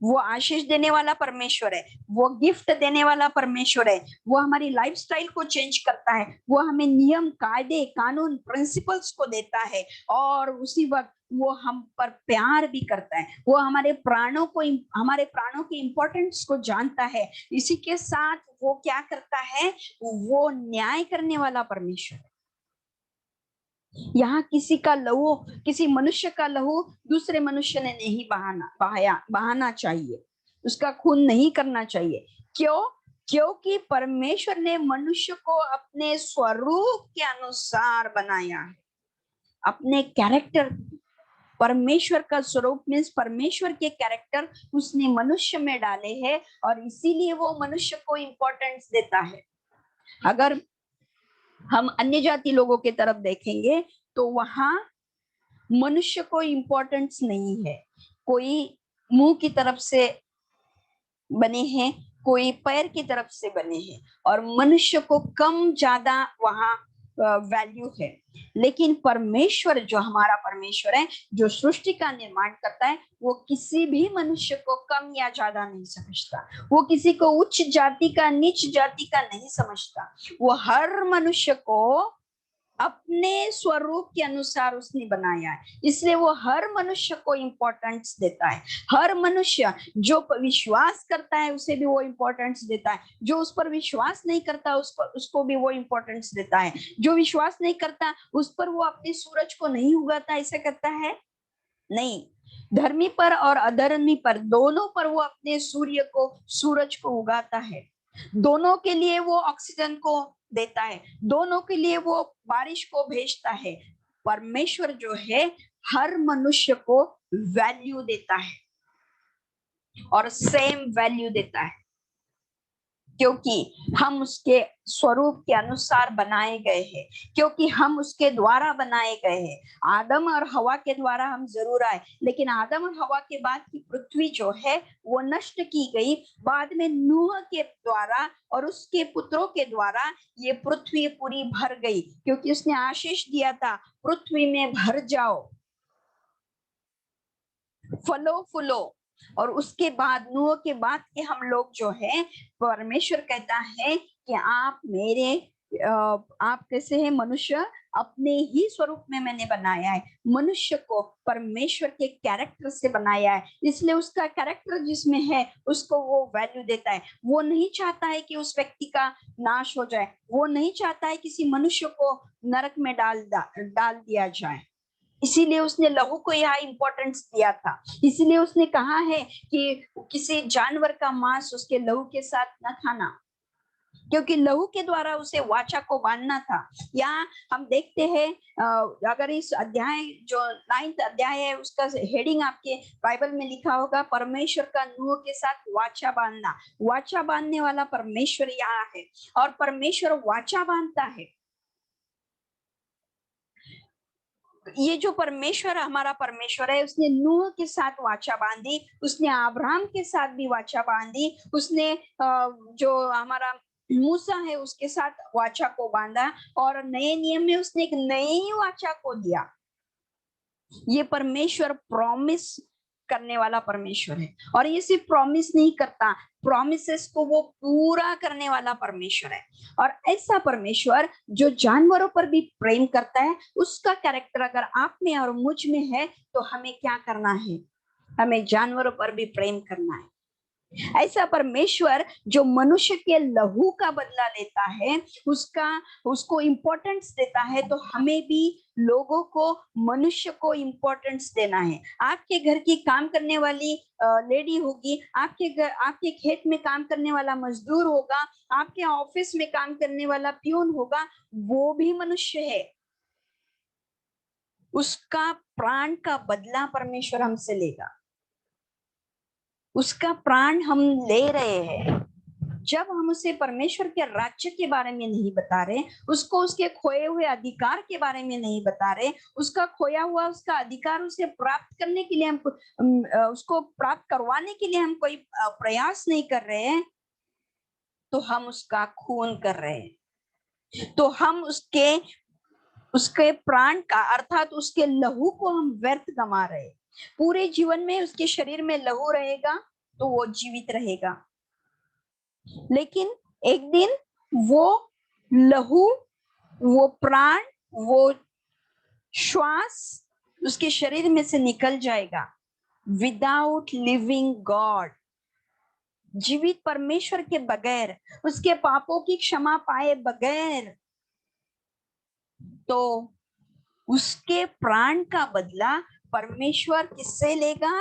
वो आशीष देने वाला परमेश्वर है, वो गिफ्ट देने वाला परमेश्वर है, वो हमारी लाइफस्टाइल को चेंज करता है, वो हमें नियम, कायदे, कानून, प्रिंसिपल्स को देता है, और उसी वक्त वो हम पर प्यार भी करता है। वो हमारे प्राणों की इंपॉर्टेंस को जानता है। इसी के साथ वो क्या करता है? वो न्याय करने वाला परमेश्वर है। यहाँ किसी का लहू, किसी मनुष्य का लहू दूसरे मनुष्य ने नहीं बहाना चाहिए, उसका खून नहीं करना चाहिए। क्यों? क्योंकि परमेश्वर ने मनुष्य को अपने स्वरूप के अनुसार बनाया है, अपने कैरेक्टर, परमेश्वर का स्वरूप मीन्स परमेश्वर के कैरेक्टर उसने मनुष्य में डाले हैं, और इसीलिए वो मनुष्य को इंपॉर्टेंस देता है। अगर हम अन्य जाति लोगों के तरफ देखेंगे तो वहां मनुष्य को इंपॉर्टेंस नहीं है। कोई मुंह की तरफ से बने हैं, कोई पैर की तरफ से बने हैं, और मनुष्य को कम ज्यादा वहां वैल्यू है। लेकिन परमेश्वर, जो हमारा परमेश्वर है, जो सृष्टि का निर्माण करता है, वो किसी भी मनुष्य को कम या ज्यादा नहीं समझता। वो किसी को उच्च जाति का नीच जाति का नहीं समझता। वो हर मनुष्य को अपने स्वरूप के अनुसार उसने बनाया है, इसलिए वो हर मनुष्य को इम्पोर्टेंस देता है। हर मनुष्य जो विश्वास करता है उसे भी वो इम्पोर्टेंस देता है, जो उस पर विश्वास नहीं करता उसको भी वो इम्पोर्टेंस देता है। जो विश्वास नहीं करता उस पर वो अपने सूरज को नहीं उगाता, ऐसा करता है नहीं। धर्मी पर और अधर्मी पर, दोनों पर वो अपने सूरज को उगाता है। दोनों के लिए वो ऑक्सीजन को देता है, दोनों के लिए वो बारिश को भेजता है। परमेश्वर जो है हर मनुष्य को वैल्यू देता है और सेम वैल्यू देता है, क्योंकि हम उसके स्वरूप के अनुसार बनाए गए हैं, क्योंकि हम उसके द्वारा बनाए गए हैं। आदम और हवा के द्वारा हम जरूर आए, लेकिन आदम और हवा के बाद की पृथ्वी जो है वो नष्ट की गई। बाद में नूह के द्वारा और उसके पुत्रों के द्वारा ये पृथ्वी पूरी भर गई, क्योंकि उसने आशीष दिया था, पृथ्वी में भर जाओ, फलो फूलो। और उसके बाद, नूह के बाद के हम लोग जो है, परमेश्वर कहता है कि आप कैसे हैं? मनुष्य अपने ही स्वरूप में मैंने बनाया है। मनुष्य को परमेश्वर के कैरेक्टर से बनाया है, इसलिए उसका कैरेक्टर जिसमें है उसको वो वैल्यू देता है। वो नहीं चाहता है कि उस व्यक्ति का नाश हो जाए, वो नहीं चाहता है किसी मनुष्य को नरक में डाल दिया जाए। इसीलिए उसने लहू को यहाँ इंपॉर्टेंस दिया था। इसीलिए उसने कहा है कि किसी जानवर का मांस उसके लहू के साथ न खाना, क्योंकि लहू के द्वारा उसे वाचा को बांधना था। यहाँ हम देखते हैं, अगर इस अध्याय जो 9th अध्याय है उसका हेडिंग आपके बाइबल में लिखा होगा, परमेश्वर का नूह के साथ वाचा बांधना। वाचा बांधने वाला परमेश्वर यहाँ है, और परमेश्वर वाचा बांधता है। ये जो परमेश्वर, हमारा परमेश्वर है, उसने नूह के साथ वाचा बांधी, उसने अब्राहम के साथ भी वाचा बांधी, उसने जो हमारा मूसा है उसके साथ वाचा को बांधा, और नए नियम में उसने एक नई वाचा को दिया। ये परमेश्वर प्रॉमिस करने वाला परमेश्वर है, और ये सिर्फ प्रॉमिस नहीं करता, प्रॉमिसेस को वो पूरा करने वाला परमेश्वर है। और ऐसा परमेश्वर जो जानवरों पर भी प्रेम करता है, उसका कैरेक्टर अगर आप में और मुझ में है तो हमें क्या करना है? हमें जानवरों पर भी प्रेम करना है। ऐसा परमेश्वर जो मनुष्य के लहू का बदला लेता है, उसको इम्पोर्टेंस देता है, तो हमें भी लोगों को, मनुष्य को इम्पोर्टेंस देना है। आपके घर की काम करने वाली लेडी होगी, आपके खेत में काम करने वाला मजदूर होगा, आपके ऑफिस में काम करने वाला प्यून होगा, वो भी मनुष्य है। उसका प्राण का बदला परमेश्वर हमसे लेगा, उसका प्राण हम ले रहे हैं। जब हम उसे परमेश्वर के राज्य के बारे में नहीं बता रहे, उसको उसके खोए हुए अधिकार के बारे में नहीं बता रहे, उसका खोया हुआ उसका अधिकार उसे प्राप्त करने के लिए उसको प्राप्त करवाने के लिए हम कोई प्रयास नहीं कर रहे हैं, तो हम उसका खून कर रहे हैं। तो हम उसके प्राण का, अर्थात उसके लहू को हम व्यर्थ गमा रहे। पूरे जीवन में उसके शरीर में लहू रहेगा तो वो जीवित रहेगा, लेकिन एक दिन वो लहू, वो प्राण, वो श्वास उसके शरीर में से निकल जाएगा। विदाउट लिविंग गॉड, जीवित परमेश्वर के बगैर, उसके पापों की क्षमा पाए बगैर, तो उसके प्राण का बदला परमेश्वर किससे लेगा?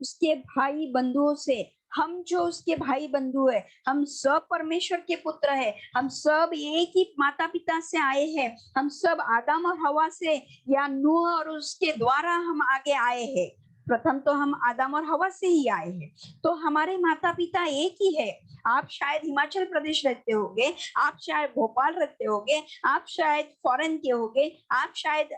उसके भाई बंधुओं से। हम जो उसके भाई बंधु है, हम सब परमेश्वर के पुत्र है, हम सब एक ही माता पिता से आए हैं, हम सब आदम और हवा से या नूह और उसके द्वारा हम आगे आए हैं। प्रथम तो हम आदम और हवा से ही आए हैं, तो हमारे माता पिता एक ही है। आप शायद हिमाचल प्रदेश रहते होगे, आप शायद भोपाल रहते होगे, आप शायद फॉरेन के होगे, आप शायद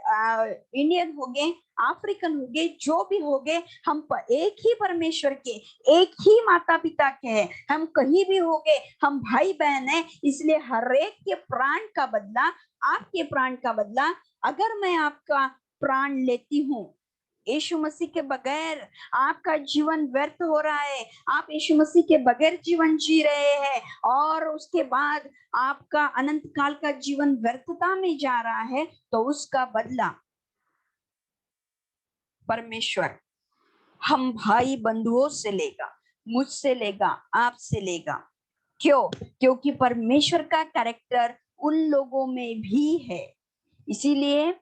इंडियन होगे, अफ्रीकन होगे, जो भी होगे, हम एक ही परमेश्वर के, एक ही माता पिता के हैं। हम कहीं भी होगे, हम भाई बहन हैं। इसलिए हर एक के प्राण का बदला, आपके प्राण का बदला, अगर मैं आपका प्राण लेती हूँ, यीशु मसीह के बगैर आपका जीवन व्यर्थ हो रहा है, आप यीशु मसीह के बगैर जीवन जी रहे हैं, और उसके बाद आपका अनंत काल का जीवन व्यर्थता में जा रहा है, तो उसका बदला परमेश्वर हम भाई बंधुओं से लेगा, मुझसे लेगा, आपसे लेगा। क्यों? क्योंकि परमेश्वर का कैरेक्टर उन लोगों में भी है। इसीलिए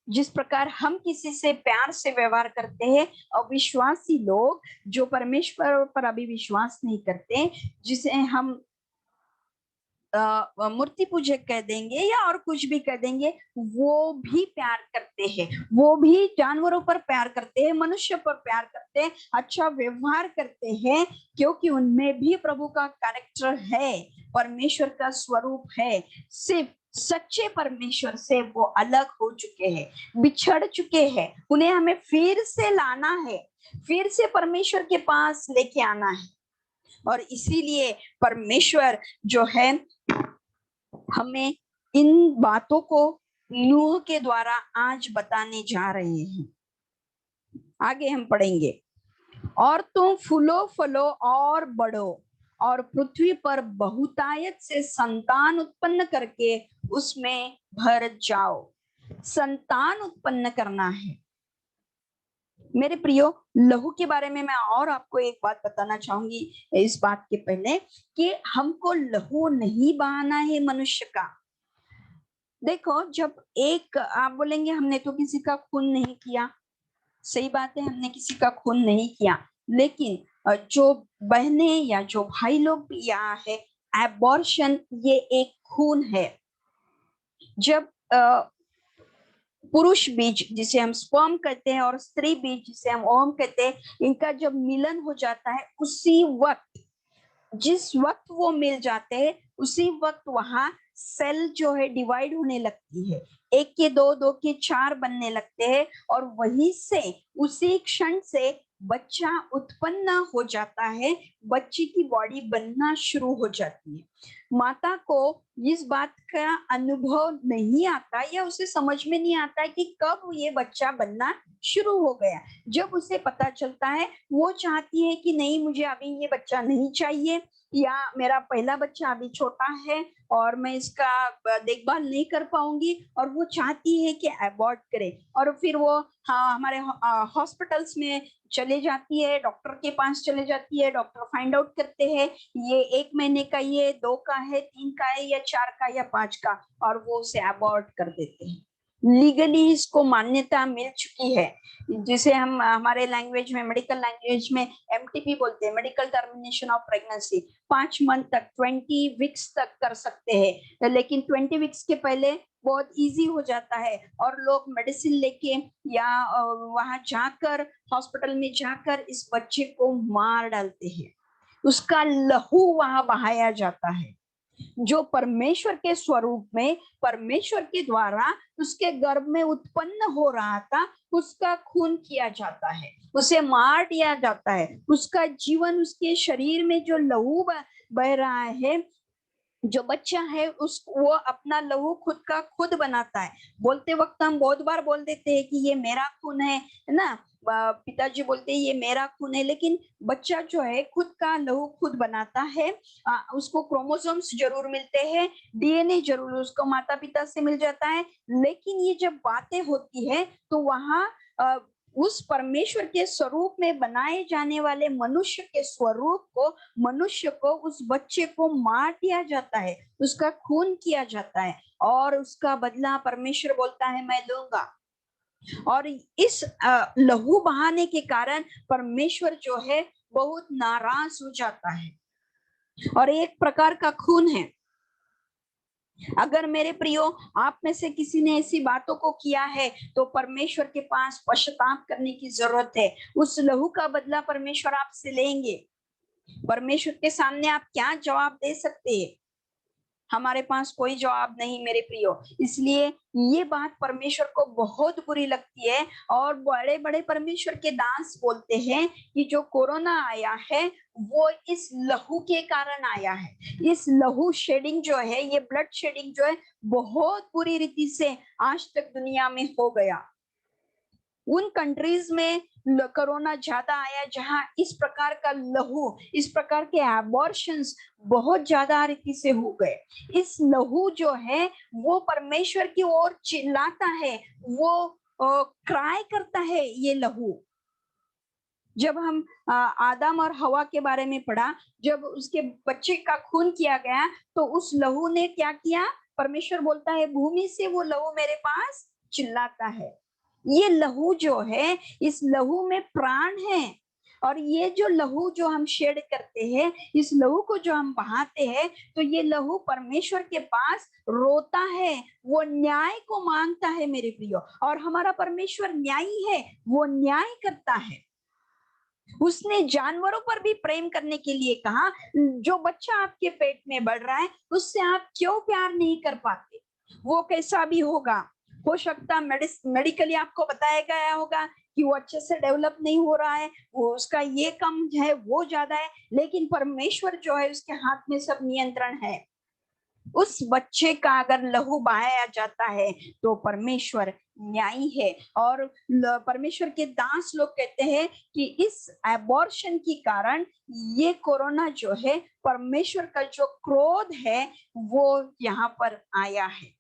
जिस प्रकार हम किसी से प्यार से व्यवहार करते हैं, अविश्वासी लोग जो परमेश्वर पर अभी विश्वास नहीं करते, जिसे हम मूर्ति पूजक कह देंगे या और कुछ भी कह देंगे, वो भी प्यार करते हैं, वो भी जानवरों पर प्यार करते हैं, मनुष्य पर प्यार करते हैं, अच्छा व्यवहार करते हैं, क्योंकि उनमें भी प्रभु का कैरेक्टर है, परमेश्वर का स्वरूप है। सिर्फ सच्चे परमेश्वर से वो अलग हो चुके हैं, बिछड़ चुके हैं। उन्हें हमें फिर से लाना है, फिर से परमेश्वर के पास लेके आना है। और इसीलिए परमेश्वर जो है हमें इन बातों को नूह के द्वारा आज बताने जा रहे हैं। आगे हम पढ़ेंगे, और तुम फूलो फलो और बढ़ो और पृथ्वी पर बहुतायत से संतान उत्पन्न करके उसमें भर जाओ। संतान उत्पन्न करना है। मेरे प्रियो, लहू के बारे में मैं और आपको एक बात बताना चाहूंगी इस बात के पहले, कि हमको लहू नहीं बहाना है मनुष्य का। देखो, जब एक आप बोलेंगे हमने तो किसी का खून नहीं किया, सही बात है, हमने किसी का खून नहीं किया, लेकिन जो बहनें या जो भाई लोग भी यहाँ है, एबॉर्शन ये एक खून है। जब पुरुष बीज जिसे हम स्पर्म कहते हैं और स्त्री बीज जिसे हम ओवम कहते हैं, इनका जब मिलन हो जाता है, उसी वक्त, जिस वक्त वो मिल जाते हैं, उसी वक्त वहां सेल जो है डिवाइड होने लगती है, एक के दो, दो के चार बनने लगते हैं, और वहीं से उसी क्षण से बच्चा उत्पन्न हो जाता है, बच्चे की बॉडी बनना शुरू हो जाती है। माता को इस बात का अनुभव नहीं आता या उसे समझ में नहीं आता है कि कब ये बच्चा बनना शुरू हो गया। जब उसे पता चलता है, वो चाहती है कि नहीं, मुझे अभी ये बच्चा नहीं चाहिए, या मेरा पहला बच्चा अभी छोटा है और मैं इसका देखभाल नहीं कर पाऊंगी, और वो चाहती है कि अबॉर्ट करे। और फिर वो हमारे हॉस्पिटल्स में चले जाती है, डॉक्टर के पास चले जाती है, डॉक्टर फाइंड आउट करते हैं ये 1 महीने का, ये 2 का है, 3 का है, या 4 का या 5 का, और वो उसे अबॉर्ट कर देते हैं। लीगली इसको मान्यता मिल चुकी है, जिसे हम हमारे लैंग्वेज में, मेडिकल लैंग्वेज में एमटीपी बोलते हैं, medical termination of pregnancy. 5 month तक, 20 वीक्स तक कर सकते हैं, लेकिन 20 वीक्स के पहले बहुत इजी हो जाता है, और लोग मेडिसिन लेके या वहां जाकर, हॉस्पिटल में जाकर इस बच्चे को मार डालते हैं, उसका लहू वहां बहाया जाता है, जो परमेश्वर के स्वरूप में, परमेश्वर के द्वारा उसके गर्भ में उत्पन्न हो रहा था, उसका खून किया जाता है, उसे मार दिया जाता है। उसका जीवन, उसके शरीर में जो लहू बह रहा है, जो बच्चा है, वो अपना लहू खुद का खुद बनाता है। बोलते वक्त हम बहुत बार बोल देते हैं कि ये मेरा खून है ना, पिताजी बोलते हैं ये मेरा खून है, लेकिन बच्चा जो है खुद का लहू खुद बनाता है। उसको क्रोमोसोम्स जरूर मिलते हैं, डीएनए जरूर उसको माता पिता से मिल जाता है, लेकिन ये जब बातें होती है तो वहां उस परमेश्वर के स्वरूप में बनाए जाने वाले मनुष्य के स्वरूप को, मनुष्य को, उस बच्चे को मार दिया जाता है, उसका खून किया जाता है, और उसका बदला परमेश्वर बोलता है मैं लूंगा। और इस लहू बहाने के कारण परमेश्वर जो है बहुत नाराज हो जाता है, और एक प्रकार का खून है। अगर मेरे प्रियो, आप में से किसी ने ऐसी बातों को किया है, तो परमेश्वर के पास पश्चाताप करने की जरूरत है। उस लहू का बदला परमेश्वर आपसे लेंगे। परमेश्वर के सामने आप क्या जवाब दे सकते हैं? हमारे पास कोई जवाब नहीं मेरे प्रियो। इसलिए ये बात परमेश्वर को बहुत बुरी लगती है और बड़े बड़े परमेश्वर के दास बोलते हैं कि जो कोरोना आया है वो इस लहू के कारण आया है। इस लहू शेडिंग जो है, ये ब्लड शेडिंग जो है, बहुत बुरी रीति से आज तक दुनिया में हो गया। उन कंट्रीज में कोरोना ज्यादा आया जहां इस प्रकार का लहू, इस प्रकार के एबॉर्शंस बहुत ज्यादा रीति से हो गए। इस लहू जो है वो परमेश्वर की ओर चिल्लाता है, वो क्राई करता है। ये लहू जब हम आदम और हवा के बारे में पढ़ा, जब उसके बच्चे का खून किया गया तो उस लहू ने क्या किया? परमेश्वर बोलता है भूमि से वो लहू मेरे पास चिल्लाता है। ये लहू जो है, इस लहू में प्राण है। और ये जो लहू जो हम शेड करते हैं, इस लहू को जो हम बहाते हैं, तो ये लहू परमेश्वर के पास रोता है, वो न्याय को मांगता है मेरे प्रियो। और हमारा परमेश्वर न्यायी है, वो न्याय करता है। उसने जानवरों पर भी प्रेम करने के लिए कहा, जो बच्चा आपके पेट में बढ़ रहा है उससे आप क्यों प्यार नहीं कर पाते? वो कैसा भी होगा, हो सकता मेडिकली आपको बताया गया होगा कि वो अच्छे से डेवलप नहीं हो रहा है, वो उसका ये कम है, वो ज्यादा है, लेकिन परमेश्वर जो है उसके हाथ में सब नियंत्रण है। उस बच्चे का अगर लहू बहाया जाता है तो परमेश्वर न्यायी है। और परमेश्वर के दास लोग कहते हैं कि इस एबॉर्शन के कारण ये कोरोना जो है, परमेश्वर का जो क्रोध है वो यहाँ पर आया है।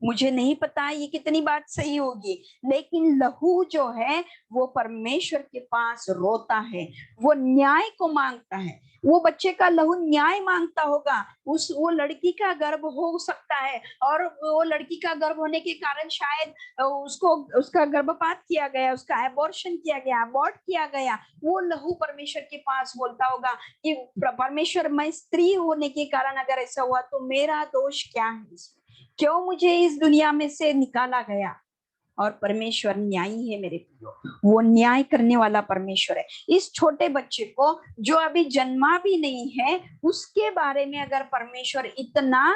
मुझे नहीं पता ये कितनी बात सही होगी, लेकिन लहू जो है वो परमेश्वर के पास रोता है, वो न्याय को मांगता है। वो बच्चे का लहू न्याय मांगता होगा। वो लड़की का गर्भ हो सकता है और वो लड़की का गर्भ होने के कारण शायद उसका गर्भपात किया गया, उसका एबॉर्शन किया गया, अबॉर्ट किया गया। वो लहू परमेश्वर के पास बोलता होगा कि परमेश्वर, मैं स्त्री होने के कारण अगर ऐसा हुआ तो मेरा दोष क्या है इसमें? क्यों मुझे इस दुनिया में से निकाला गया? और परमेश्वर न्यायी है मेरे प्रियो, वो न्याय करने वाला परमेश्वर है। इस छोटे बच्चे को जो अभी जन्मा भी नहीं है, उसके बारे में अगर परमेश्वर इतना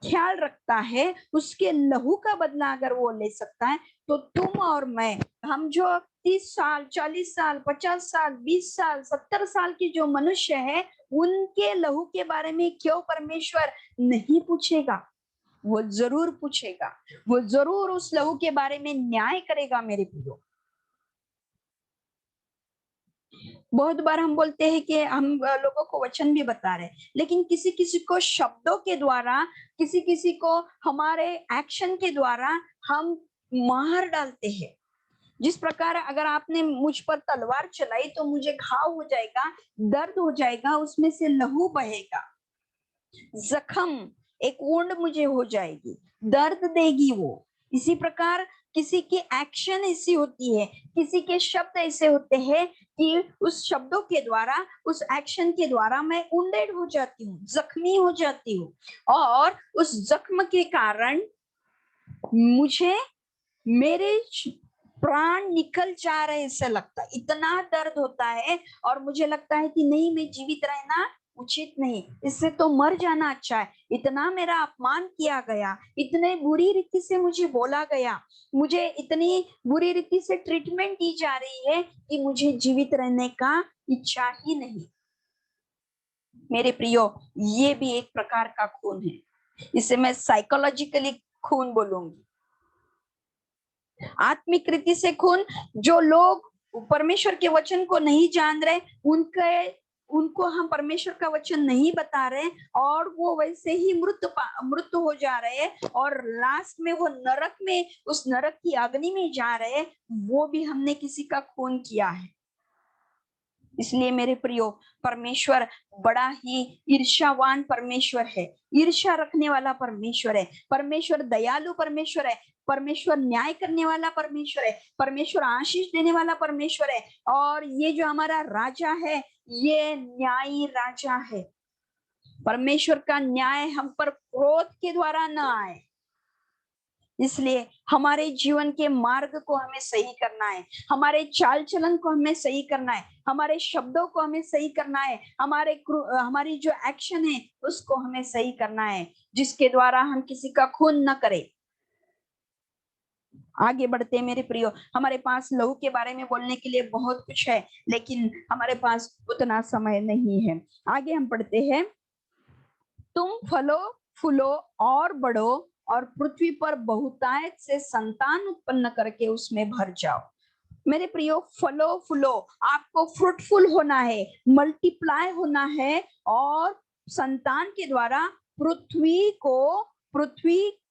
ख्याल रखता है, उसके लहू का बदला अगर वो ले सकता है, तो तुम और मैं, हम जो 30 साल, 40 साल, 50 साल, 20 साल, 70 साल की जो मनुष्य है, उनके लहू के बारे में क्यों परमेश्वर नहीं पूछेगा? वो जरूर पूछेगा। वो जरूर उस लहू के बारे में न्याय करेगा मेरे प्रियो। बहुत बार हम बोलते हैं कि हम लोगों को वचन भी बता रहे हैं, लेकिन किसी किसी को शब्दों के द्वारा, किसी किसी को हमारे एक्शन के द्वारा हम मार डालते हैं। जिस प्रकार अगर आपने मुझ पर तलवार चलाई तो मुझे घाव हो जाएगा, दर्द हो जाएगा, उसमें से लहू बहेगा, जख्म, एक वुंड मुझे हो जाएगी, दर्द देगी वो। इसी प्रकार किसी की एक्शन ऐसी होती है, किसी के शब्द ऐसे होते हैं कि उस शब्दों के द्वारा, उस एक्शन के द्वारा मैं वुंडेड हो जाती हूँ, जख्मी हो जाती हूँ। और उस जख्म के कारण मुझे मेरे प्राण निकल जा रहे ऐसा लगता है, इतना दर्द होता है। और मुझे लगता है कि नहीं, मैं जीवित रहना उचित नहीं, इससे तो मर जाना अच्छा है। इतना मेरा अपमान किया गया, इतने बुरी रीति से मुझे बोला गया, मुझे इतनी बुरी रीति से ट्रीटमेंट दी जा रही है कि मुझे जीवित रहने का इच्छा ही नहीं। मेरे प्रियो, ये भी एक प्रकार का खून है। इसे मैं साइकोलॉजिकली खून बोलूंगी, आत्मिक रीति से खून। जो लोग परमेश्वर के वचन को नहीं जान रहे, उनको हम परमेश्वर का वचन नहीं बता रहे, और वो वैसे ही मृत हो जा रहे हैं, और लास्ट में वो नरक में, उस नरक की अग्नि में जा रहे हैं। वो भी हमने किसी का खून किया है। इसलिए मेरे प्रियो, परमेश्वर बड़ा ही ईर्ष्यावान परमेश्वर है, ईर्ष्या रखने वाला परमेश्वर है। परमेश्वर दयालु परमेश्वर है, परमेश्वर न्याय करने वाला परमेश्वर है, परमेश्वर आशीष देने वाला परमेश्वर है। और ये जो हमारा राजा है, ये न्यायी राजा है। परमेश्वर का न्याय हम पर क्रोध के द्वारा न आए, इसलिए हमारे जीवन के मार्ग को हमें सही करना है, हमारे चाल चलन को हमें सही करना है, हमारे शब्दों को हमें सही करना है, हमारी जो एक्शन है उसको हमें सही करना है, जिसके द्वारा हम किसी का खून न करें। आगे बढ़ते हैं मेरे प्रियो। हमारे पास लहू के बारे में बोलने के लिए बहुत कुछ है, लेकिन हमारे पास उतना समय नहीं है। आगे हम पढ़ते हैं, तुम फलो फूलो और बढ़ो और पृथ्वी पर बहुतायत से संतान उत्पन्न करके उसमें भर जाओ। मेरे प्रियो, फलो फूलो, आपको फ्रूटफुल होना है, मल्टीप्लाई होना है और संतान के द्वारा पृथ्वी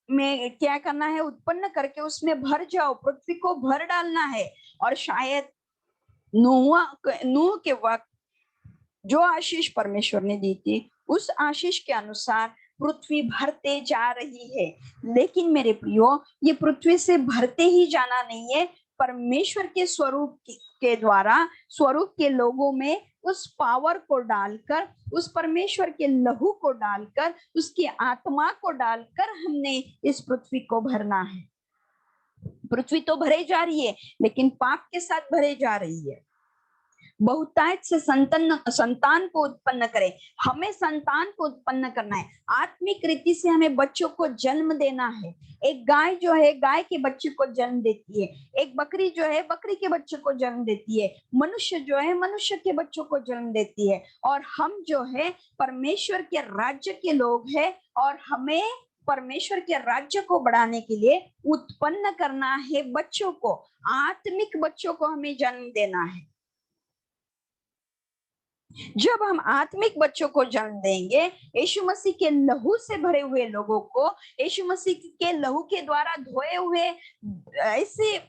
में क्या करना है, उत्पन्न करके उसमें भर जाओ, पृथ्वी को भर डालना है। और शायद नूह के वक्त जो आशीष परमेश्वर ने दी थी, उस आशीष के अनुसार पृथ्वी भरते जा रही है। लेकिन मेरे प्रियो, ये पृथ्वी से भरते ही जाना नहीं है, परमेश्वर के स्वरूप के द्वारा, स्वरूप के लोगों में उस पावर को डालकर, उस परमेश्वर के लहू को डालकर, उसकी आत्मा को डालकर हमने इस पृथ्वी को भरना है। पृथ्वी तो भरे जा रही है, लेकिन पाप के साथ भरे जा रही है। बहुतायत से संतान को उत्पन्न करें, हमें संतान को उत्पन्न करना है। आत्मिक रीति से हमें बच्चों को जन्म देना है। एक गाय जो है, गाय के बच्चे को जन्म देती है। एक बकरी जो है, बकरी के बच्चे को जन्म देती है। मनुष्य जो है, मनुष्य के बच्चों को जन्म देती है। और हम जो है परमेश्वर के राज्य के लोग हैं, और हमें परमेश्वर के राज्य को बढ़ाने के लिए उत्पन्न करना है बच्चों को, आत्मिक बच्चों को हमें जन्म देना है। जब हम आत्मिक बच्चों को जन्म देंगे, यीशु मसीह के लहू से भरे हुए लोगों को, यीशु मसीह के लहू के द्वारा धोए हुए ऐसे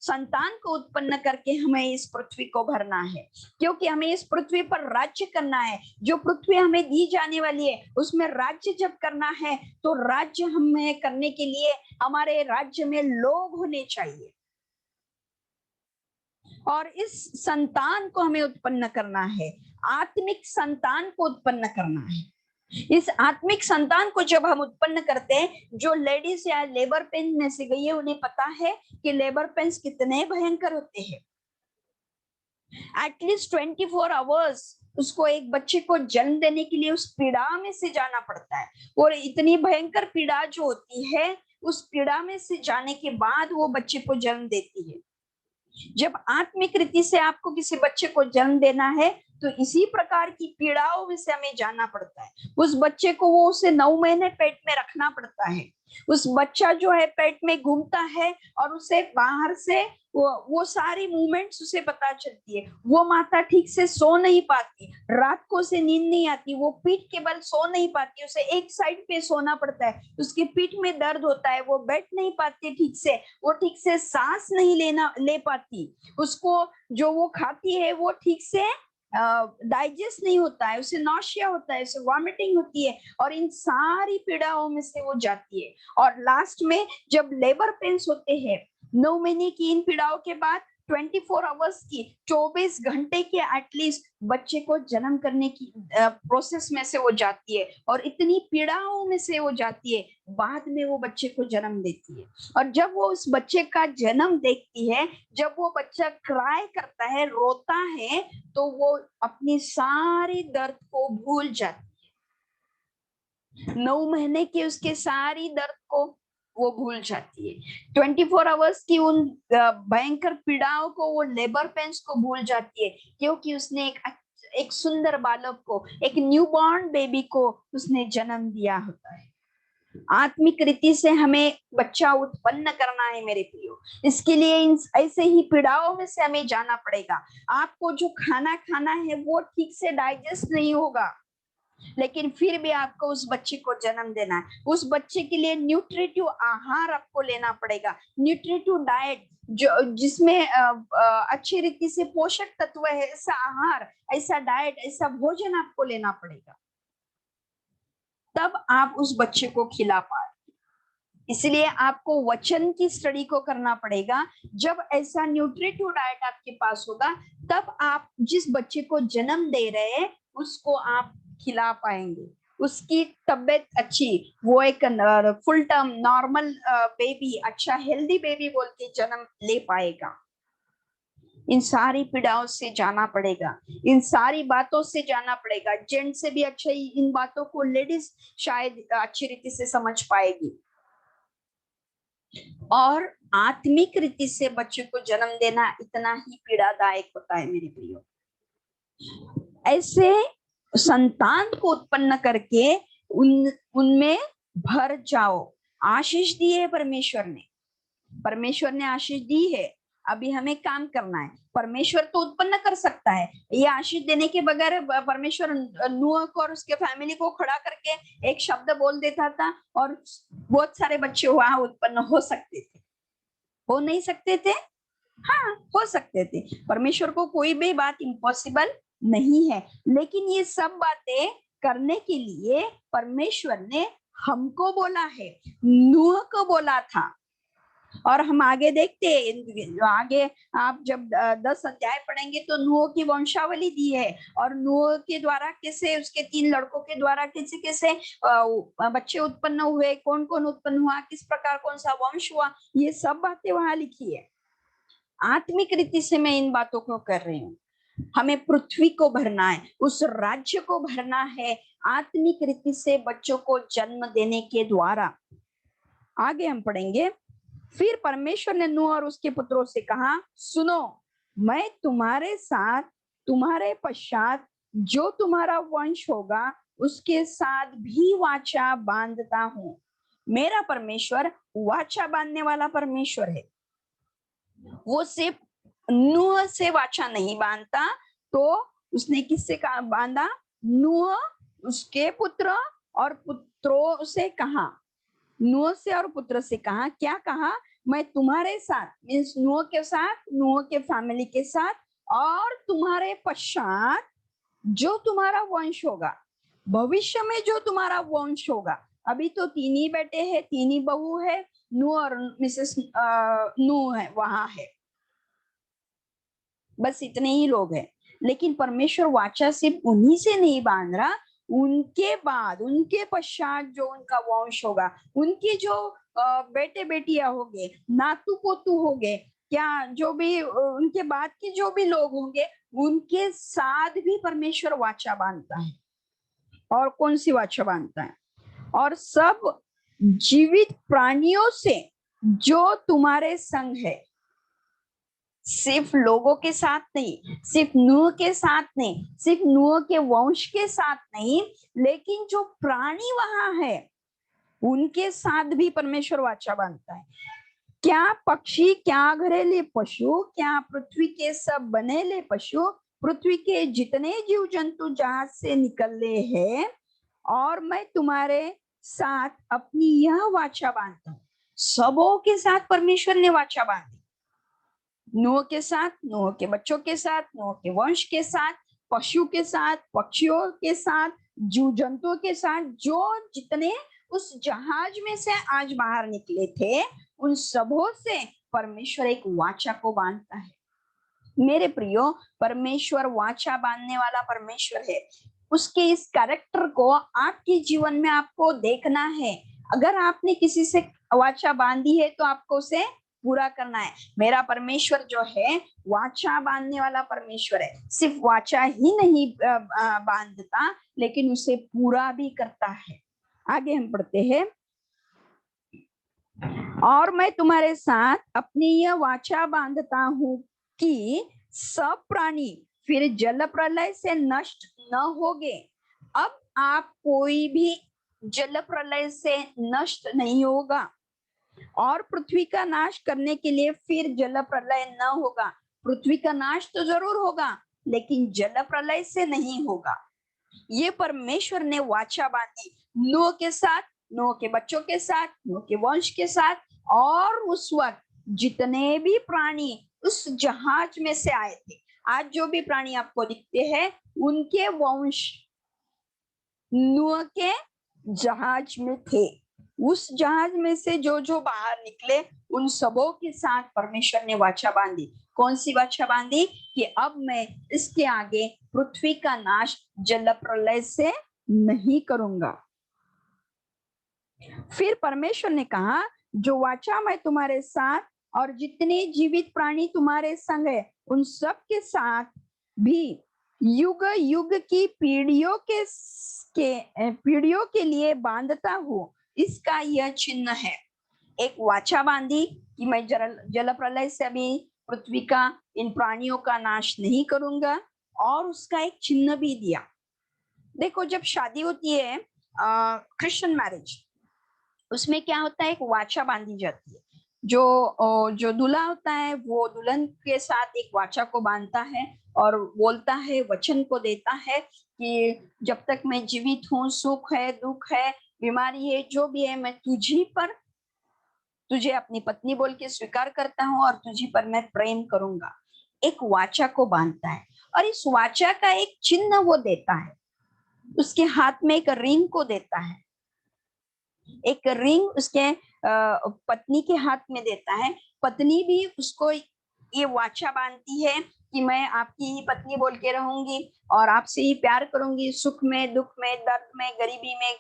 संतान को उत्पन्न करके हमें इस पृथ्वी को भरना है, क्योंकि हमें इस पृथ्वी पर राज्य करना है। जो पृथ्वी हमें दी जाने वाली है, उसमें राज्य जब करना है, तो राज्य हमें करने के लिए हमारे राज्य में लोग होने चाहिए, और इस संतान को हमें उत्पन्न करना है, आत्मिक संतान को उत्पन्न करना है। इस आत्मिक संतान को जब हम उत्पन्न करते हैं, जो लेडीज या लेबर पेन में से गई है, उन्हें पता है कि लेबर पेन्स कितने भयंकर होते हैं। एटलीस्ट 24 आवर्स उसको, एक बच्चे को जन्म देने के लिए उस पीड़ा में से जाना पड़ता है, और इतनी भयंकर पीड़ा जो होती है, उस पीड़ा में से जाने के बाद वो बच्चे को जन्म देती है। जब आत्मिक रीति से आपको किसी बच्चे को जन्म देना है, तो इसी प्रकार की पीड़ाओं में से हमें जाना पड़ता है। उस बच्चे को उसे 9 महीने पेट में रखना पड़ता है। उस बच्चा जो है पेट में घूमता है, और उसे बाहर से वो सारी मूवमेंट्स उसे पता चलती है। वो माता ठीक से सो नहीं पाती, रात को उसे नींद नहीं आती, वो पीठ के बल सो नहीं पाती, उसे एक साइड पे सोना पड़ता है, उसके पीठ में दर्द होता है, वो बैठ नहीं पाती ठीक से, वो ठीक से सांस नहीं ले पाती, उसको जो वो खाती है वो ठीक से डाइजेस्ट नहीं होता है, उसे नॉशिया होता है, उसे वॉमिटिंग होती है, और इन सारी पीड़ाओं में से वो जाती है। और लास्ट में जब लेबर पेन्स होते हैं, 9 महीने की इन पीड़ाओं के बाद 24 आवर्स की, 24 घंटे के एटलीस्ट बच्चे को जन्म करने की प्रोसेस में से वो जाती है, और इतनी पीड़ाओं में से वो जाती है, बाद में वो बच्चे को जन्म देती है। और जब वो उस बच्चे का जन्म देखती है, जब वो बच्चा क्राई करता है, रोता है, तो वो अपनी सारी दर्द को भूल जाती है। 9 महीने की उसके सारी दर्द को वो भूल जाती है। 24 आवर्स की उन भयंकर पीड़ाओं को, वो लेबर पेन्स को भूल जाती है, क्योंकि उसने एक सुंदर बालक को, एक न्यूबॉर्न बेबी को उसने जन्म दिया होता है। आत्मिक रीति से हमें बच्चा उत्पन्न करना है मेरे प्रियो। इसके लिए इन ऐसे ही पीड़ाओं में से हमें जाना पड़ेगा। आपको जो खाना खाना है वो ठीक से डाइजेस्ट नहीं होगा, लेकिन फिर भी आपको उस बच्चे को जन्म देना है। उस बच्चे के लिए न्यूट्रिटिव आहार आपको लेना पड़ेगा, न्यूट्रिटिव डाइट, जो जिसमें अच्छी रीति से पोषक तत्व है, ऐसा आहार, ऐसा डाइट, ऐसा भोजन आपको लेना पड़ेगा, तब आप उस बच्चे को खिला पाए। इसलिए आपको वचन की स्टडी को करना पड़ेगा। जब ऐसा न्यूट्रिटिव डाइट आपके पास होगा, तब आप जिस बच्चे को जन्म दे रहे हैं उसको आप खिला पाएंगे। उसकी तबीयत अच्छी, वो एक फुल टर्म नॉर्मल बेबी, अच्छा हेल्दी बेबी बोल के जन्म ले पाएगा। इन सारी पीड़ाओं से जाना पड़ेगा, इन सारी बातों से जाना पड़ेगा। जेंट से भी अच्छा ही इन बातों को लेडीज शायद अच्छी रीति से समझ पाएगी। और आत्मिक रीति से बच्चे को जन्म देना इतना ही पीड़ादायक होता है मेरे प्रियो। ऐसे संतान को उत्पन्न करके उनमें भर जाओ। आशीष दी है परमेश्वर ने आशीष दी है, अभी हमें काम करना है। परमेश्वर तो उत्पन्न कर सकता है, ये आशीष देने के बगैर परमेश्वर नूह को और उसके फैमिली को खड़ा करके एक शब्द बोल देता था और बहुत सारे बच्चे वहां उत्पन्न हो सकते थे। हो नहीं सकते थे? हाँ, हो सकते थे। परमेश्वर को कोई भी बात इम्पॉसिबल नहीं है। लेकिन ये सब बातें करने के लिए परमेश्वर ने हमको बोला है, नूह को बोला था। और हम आगे देखते हैं, आगे आप जब 10 अध्याय पढ़ेंगे तो नूह की वंशावली दी है और नूह के द्वारा कैसे, उसके 3 लड़कों के द्वारा कैसे कैसे बच्चे उत्पन्न हुए, कौन कौन उत्पन्न हुआ, किस प्रकार कौन सा वंश हुआ, ये सब बातें वहां लिखी है। आत्मिक रीति से मैं इन बातों को कर रही हूँ। हमें पृथ्वी को भरना है, उस राज्य को भरना है आत्मिक रीति से बच्चों को जन्म देने के द्वारा। आगे हम पढ़ेंगे, फिर परमेश्वर ने नूह और उसके पुत्रों से कहा, सुनो, मैं तुम्हारे साथ, तुम्हारे पश्चात जो तुम्हारा वंश होगा उसके साथ भी वाचा बांधता हूँ। मेरा परमेश्वर वाचा बांधने वाला परमेश्वर है। वो सिर्फ नूह से वाचा नहीं बांधता, तो उसने किससे बांधा? नूह, उसके पुत्र और पुत्रों से कहा, नूह से और पुत्र से कहा, क्या कहा? मैं तुम्हारे साथ, मीन्स नूह के साथ, नूह के फैमिली के साथ, और तुम्हारे पश्चात जो तुम्हारा वंश होगा, भविष्य में जो तुम्हारा वंश होगा। अभी तो 3 ही बेटे हैं, 3 ही बहू है, नूह और मिसेस नूह है, वहां है, बस इतने ही लोग हैं। लेकिन परमेश्वर वाचा सिर्फ उन्हीं से नहीं बांध रहा, उनके बाद, उनके पश्चात जो उनका वंश होगा, उनके जो बेटे बेटियां होंगे, नातू पोतू होंगे, क्या जो भी उनके बाद के जो भी लोग होंगे, उनके साथ भी परमेश्वर वाचा बांधता है। और कौन सी वाचा बांधता है? और सब जीवित प्राणियों से जो तुम्हारे संग है, सिर्फ लोगों के साथ नहीं, सिर्फ नूह के साथ नहीं, सिर्फ नूह के वंश के साथ नहीं, लेकिन जो प्राणी वहां है उनके साथ भी परमेश्वर वाचा बांधता है। क्या पक्षी, क्या घरेलू पशु, क्या पृथ्वी के सब बनेले पशु, पृथ्वी के जितने जीव जंतु जहाज से निकले हैं, और मैं तुम्हारे साथ अपनी यह वाचा बांधता हूँ। सबों के साथ परमेश्वर ने वाचा बांधी, नूह के साथ, नूह के बच्चों के साथ, नूह के वंश के साथ, पशु के साथ, पक्षियों के साथ, जीव जंतुओं के साथ, जो जितने उस जहाज में से आज बाहर निकले थे, उन सबों से परमेश्वर एक वाचा को बांधता है। मेरे प्रियो, परमेश्वर वाचा बांधने वाला परमेश्वर है। उसके इस कैरेक्टर को आपके जीवन में आपको देखना है। अगर आपने किसी से वाचा बांधी है तो आपको उसे पूरा करना है। मेरा परमेश्वर जो है वाचा बांधने वाला परमेश्वर है। सिर्फ वाचा ही नहीं बांधता, लेकिन उसे पूरा भी करता है। आगे हम पढ़ते हैं, और मैं तुम्हारे साथ अपनी यह वाचा बांधता हूँ कि सब प्राणी फिर जल प्रलय से नष्ट न होगे। अब आप कोई भी जल प्रलय से नष्ट नहीं होगा, और पृथ्वी का नाश करने के लिए फिर जल प्रलय न होगा। पृथ्वी का नाश तो जरूर होगा, लेकिन जल प्रलय से नहीं होगा। ये परमेश्वर ने वाचा बांधी नूह के साथ, नूह के बच्चों के साथ, नूह के वंश के साथ, और उस वक्त जितने भी प्राणी उस जहाज में से आए थे। आज जो भी प्राणी आपको दिखते हैं, उनके वंश नूह के जहाज में थे। उस जहाज में से जो जो बाहर निकले, उन सबों के साथ परमेश्वर ने वाचा बांधी। कौन सी वाचा बांधी? कि अब मैं इसके आगे पृथ्वी का नाश जल प्रलय से नहीं करूंगा। फिर परमेश्वर ने कहा, जो वाचा मैं तुम्हारे साथ और जितने जीवित प्राणी तुम्हारे संग है उन सब के साथ भी युग युग की पीढ़ियों के लिए बांधता हूँ, इसका यह चिन्ह है। एक वाचा बांधी कि मैं जल प्रलय से अभी पृथ्वी का इन प्राणियों का नाश नहीं करूंगा, और उसका एक चिन्ह भी दिया। देखो, जब शादी होती है क्रिश्चियन मैरिज, उसमें क्या होता है, एक वाचा बांधी जाती है। जो दूल्हा होता है वो दुल्हन के साथ एक वाचा को बांधता है और बोलता है, वचन को देता है कि जब तक मैं जीवित हूँ, सुख है, दुख है, बीमारी है, जो भी है, मैं तुझे अपनी पत्नी बोल के स्वीकार करता हूँ और तुझी पर मैं प्रेम करूंगा। एक वाचा को बांधता है और इस वाचा का एक चिन्ह वो देता है। उसके हाथ में एक रिंग को देता है, एक रिंग उसके पत्नी के हाथ में देता है। पत्नी भी उसको ये वाचा बांधती है कि मैं आपकी ही पत्नी बोल के रहूंगी और आपसे ही प्यार करूंगी, सुख में, दुख में, दर्द में, गरीबी में,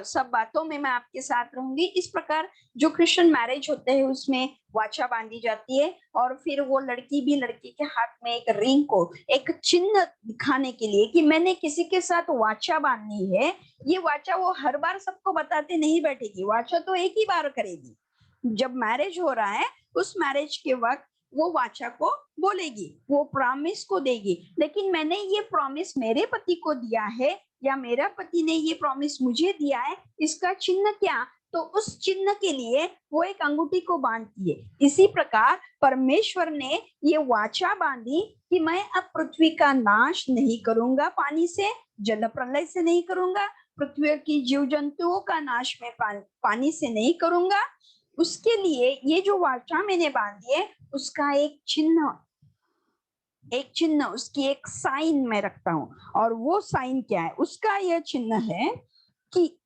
सब बातों में मैं आपके साथ रहूंगी। इस प्रकार जो क्रिश्चियन मैरिज होते हैं उसमें वाचा बांधी जाती है। और फिर वो लड़की भी लड़के के हाथ में एक रिंग को, एक चिन्ह दिखाने के लिए कि मैंने किसी के साथ वाचा बांधनी है। ये वाचा वो हर बार सबको बताते नहीं बैठेगी, वाचा तो एक ही बार करेगी। जब मैरिज हो रहा है उस मैरिज के वक्त वो वाचा को बोलेगी, वो प्रॉमिस को देगी। लेकिन मैंने ये प्रॉमिस मेरे पति को दिया है या मेरा पति ने ये प्रॉमिस मुझे दिया है, इसका चिन्ह क्या? तो उस चिन्ह के लिए वो एक अंगूठी को बांधती है। इसी प्रकार परमेश्वर ने ये वाचा बांधी कि मैं अब पृथ्वी का नाश नहीं करूंगा, पानी से, जल प्रलय से नहीं करूंगा, पृथ्वी की जीव जंतुओं का नाश में पानी से नहीं करूंगा। उसके लिए ये जो वाचा मैंने बांधी है उसका एक चिन्ह, उसकी एक साइन मैं रखता हूं। और वो साइन क्या है? उसका यह चिन्ह है कि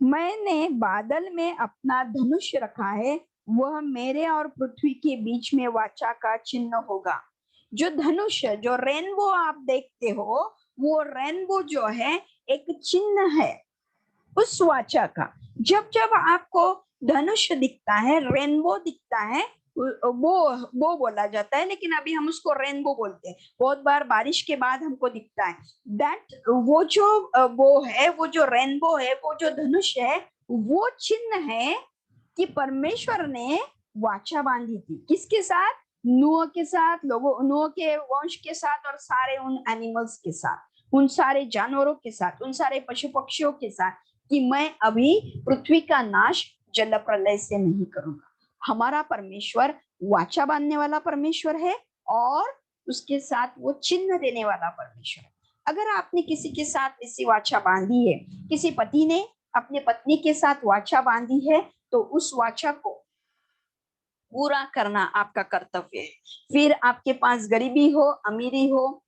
मैंने बादल में अपना धनुष रखा है, वह मेरे और पृथ्वी के बीच में वाचा का चिन्ह होगा। जो धनुष, जो रेनबो आप देखते हो, वो रेनबो जो है एक चिन्ह है उस वाचा का। जब जब आपको धनुष दिखता है, रेनबो दिखता है, वो बोला जाता है, लेकिन अभी हम उसको रेनबो बोलते हैं। बहुत बार बारिश के बाद हमको दिखता है दैट वो जो वो है, वो जो रेनबो है, वो जो धनुष है, वो चिन्ह है कि परमेश्वर ने वाचा बांधी थी। किसके साथ? नूह के साथ, नूह के वंश के साथ और सारे उन एनिमल्स के साथ, उन सारे जानवरों के साथ, उन सारे पशु पक्षियों के साथ, कि मैं अभी पृथ्वी का नाश जल प्रलय से नहीं करूंगा। हमारा परमेश्वर वाचा बांधने वाला परमेश्वर है और उसके साथ वो चिन्ह देने वाला परमेश्वर है। अगर आपने किसी के साथ ऐसी वाचा बांधी है, किसी पति ने अपने पत्नी के साथ वाचा बांधी है, तो उस वाचा को पूरा करना आपका कर्तव्य है। फिर आपके पास गरीबी हो, अमीरी हो,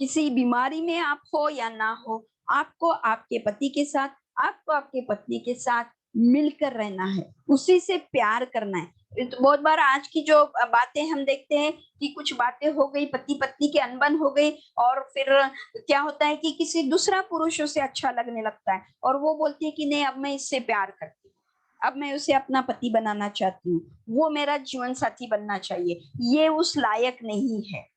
किसी बीमारी में आप हो या ना हो, आपको आपके पति के साथ, आपको आपके पत्नी के साथ मिलकर रहना है, उसी से प्यार करना है। तो बहुत बार आज की जो बातें हम देखते हैं कि कुछ बातें हो गई, पति पत्नी की अनबन हो गई, और फिर क्या होता है कि किसी दूसरा पुरुष उसे अच्छा लगने लगता है और वो बोलती है कि नहीं, अब मैं इससे प्यार करती हूँ, अब मैं उसे अपना पति बनाना चाहती हूँ, वो मेरा जीवन साथी बनना चाहिए, ये उस लायक नहीं है,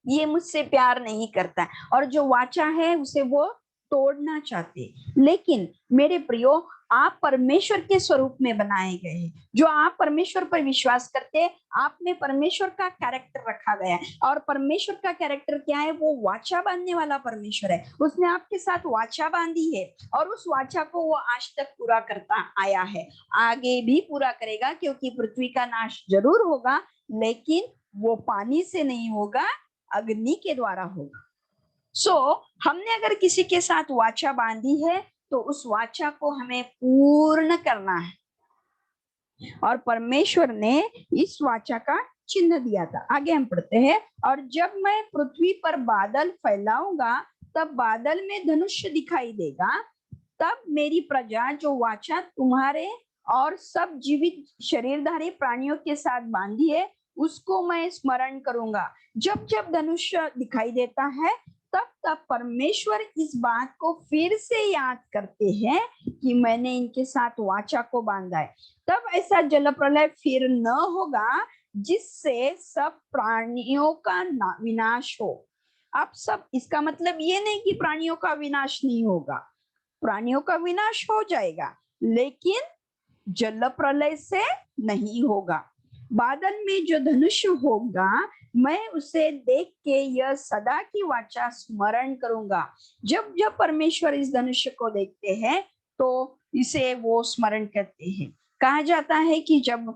ये मुझसे प्यार नहीं करता, और जो वाचा है उसे वो तोड़ना चाहते। लेकिन मेरे प्रियो, आप परमेश्वर के स्वरूप में बनाए गए हैं। जो आप परमेश्वर पर विश्वास करते हैं, आप में परमेश्वर का कैरेक्टर रखा गया है। और परमेश्वर का कैरेक्टर क्या है? वो वाचा बांधने वाला परमेश्वर है। उसने आपके साथ वाचा बांधी है और उस वाचा को वो आज तक पूरा करता आया है, आगे भी पूरा करेगा, क्योंकि पृथ्वी का नाश जरूर होगा, लेकिन वो पानी से नहीं होगा, अग्नि के द्वारा होगा। हमने अगर किसी के साथ वाचा बांधी है तो उस वाचा को हमें पूर्ण करना है, और परमेश्वर ने इस वाचा का चिन्ह दिया था। आगे हम पढ़ते हैं, और जब मैं पृथ्वी पर बादल फैलाऊंगा तब बादल में धनुष दिखाई देगा, तब मेरी प्रजा जो वाचा तुम्हारे और सब जीवित शरीरधारी प्राणियों के साथ बांधी है, उसको मैं स्मरण करूंगा। जब जब धनुष दिखाई देता है तब परमेश्वर इस बात को फिर से याद करते हैं कि मैंने इनके साथ वाचा को बांधा है। तब ऐसा जल प्रलय फिर न होगा जिससे सब प्राणियों का विनाश हो। अब सब, इसका मतलब ये नहीं कि प्राणियों का विनाश नहीं होगा, प्राणियों का विनाश हो जाएगा, लेकिन जल प्रलय से नहीं होगा। बादल में जो धनुष होगा, मैं उसे देख के यह सदा की वाचा स्मरण करूंगा। जब जब परमेश्वर इस धनुष को देखते हैं तो इसे वो स्मरण करते हैं। कहा जाता है कि जब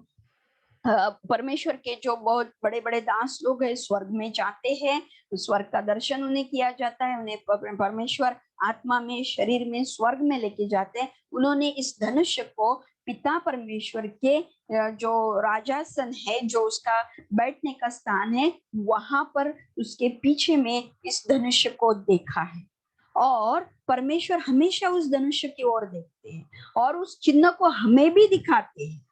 परमेश्वर के जो बहुत बड़े बड़े दास लोग हैं स्वर्ग में जाते हैं, तो स्वर्ग का दर्शन उन्हें किया जाता है, उन्हें परमेश्वर आत्मा में, शरीर में स्वर्ग में लेके जाते हैं। उन्होंने इस धनुष को पिता परमेश्वर के जो राजासन है, जो उसका बैठने का स्थान है, वहां पर उसके पीछे में इस धनुष को देखा है। और परमेश्वर हमेशा उस धनुष की ओर देखते हैं और उस चिन्ह को हमें भी दिखाते हैं।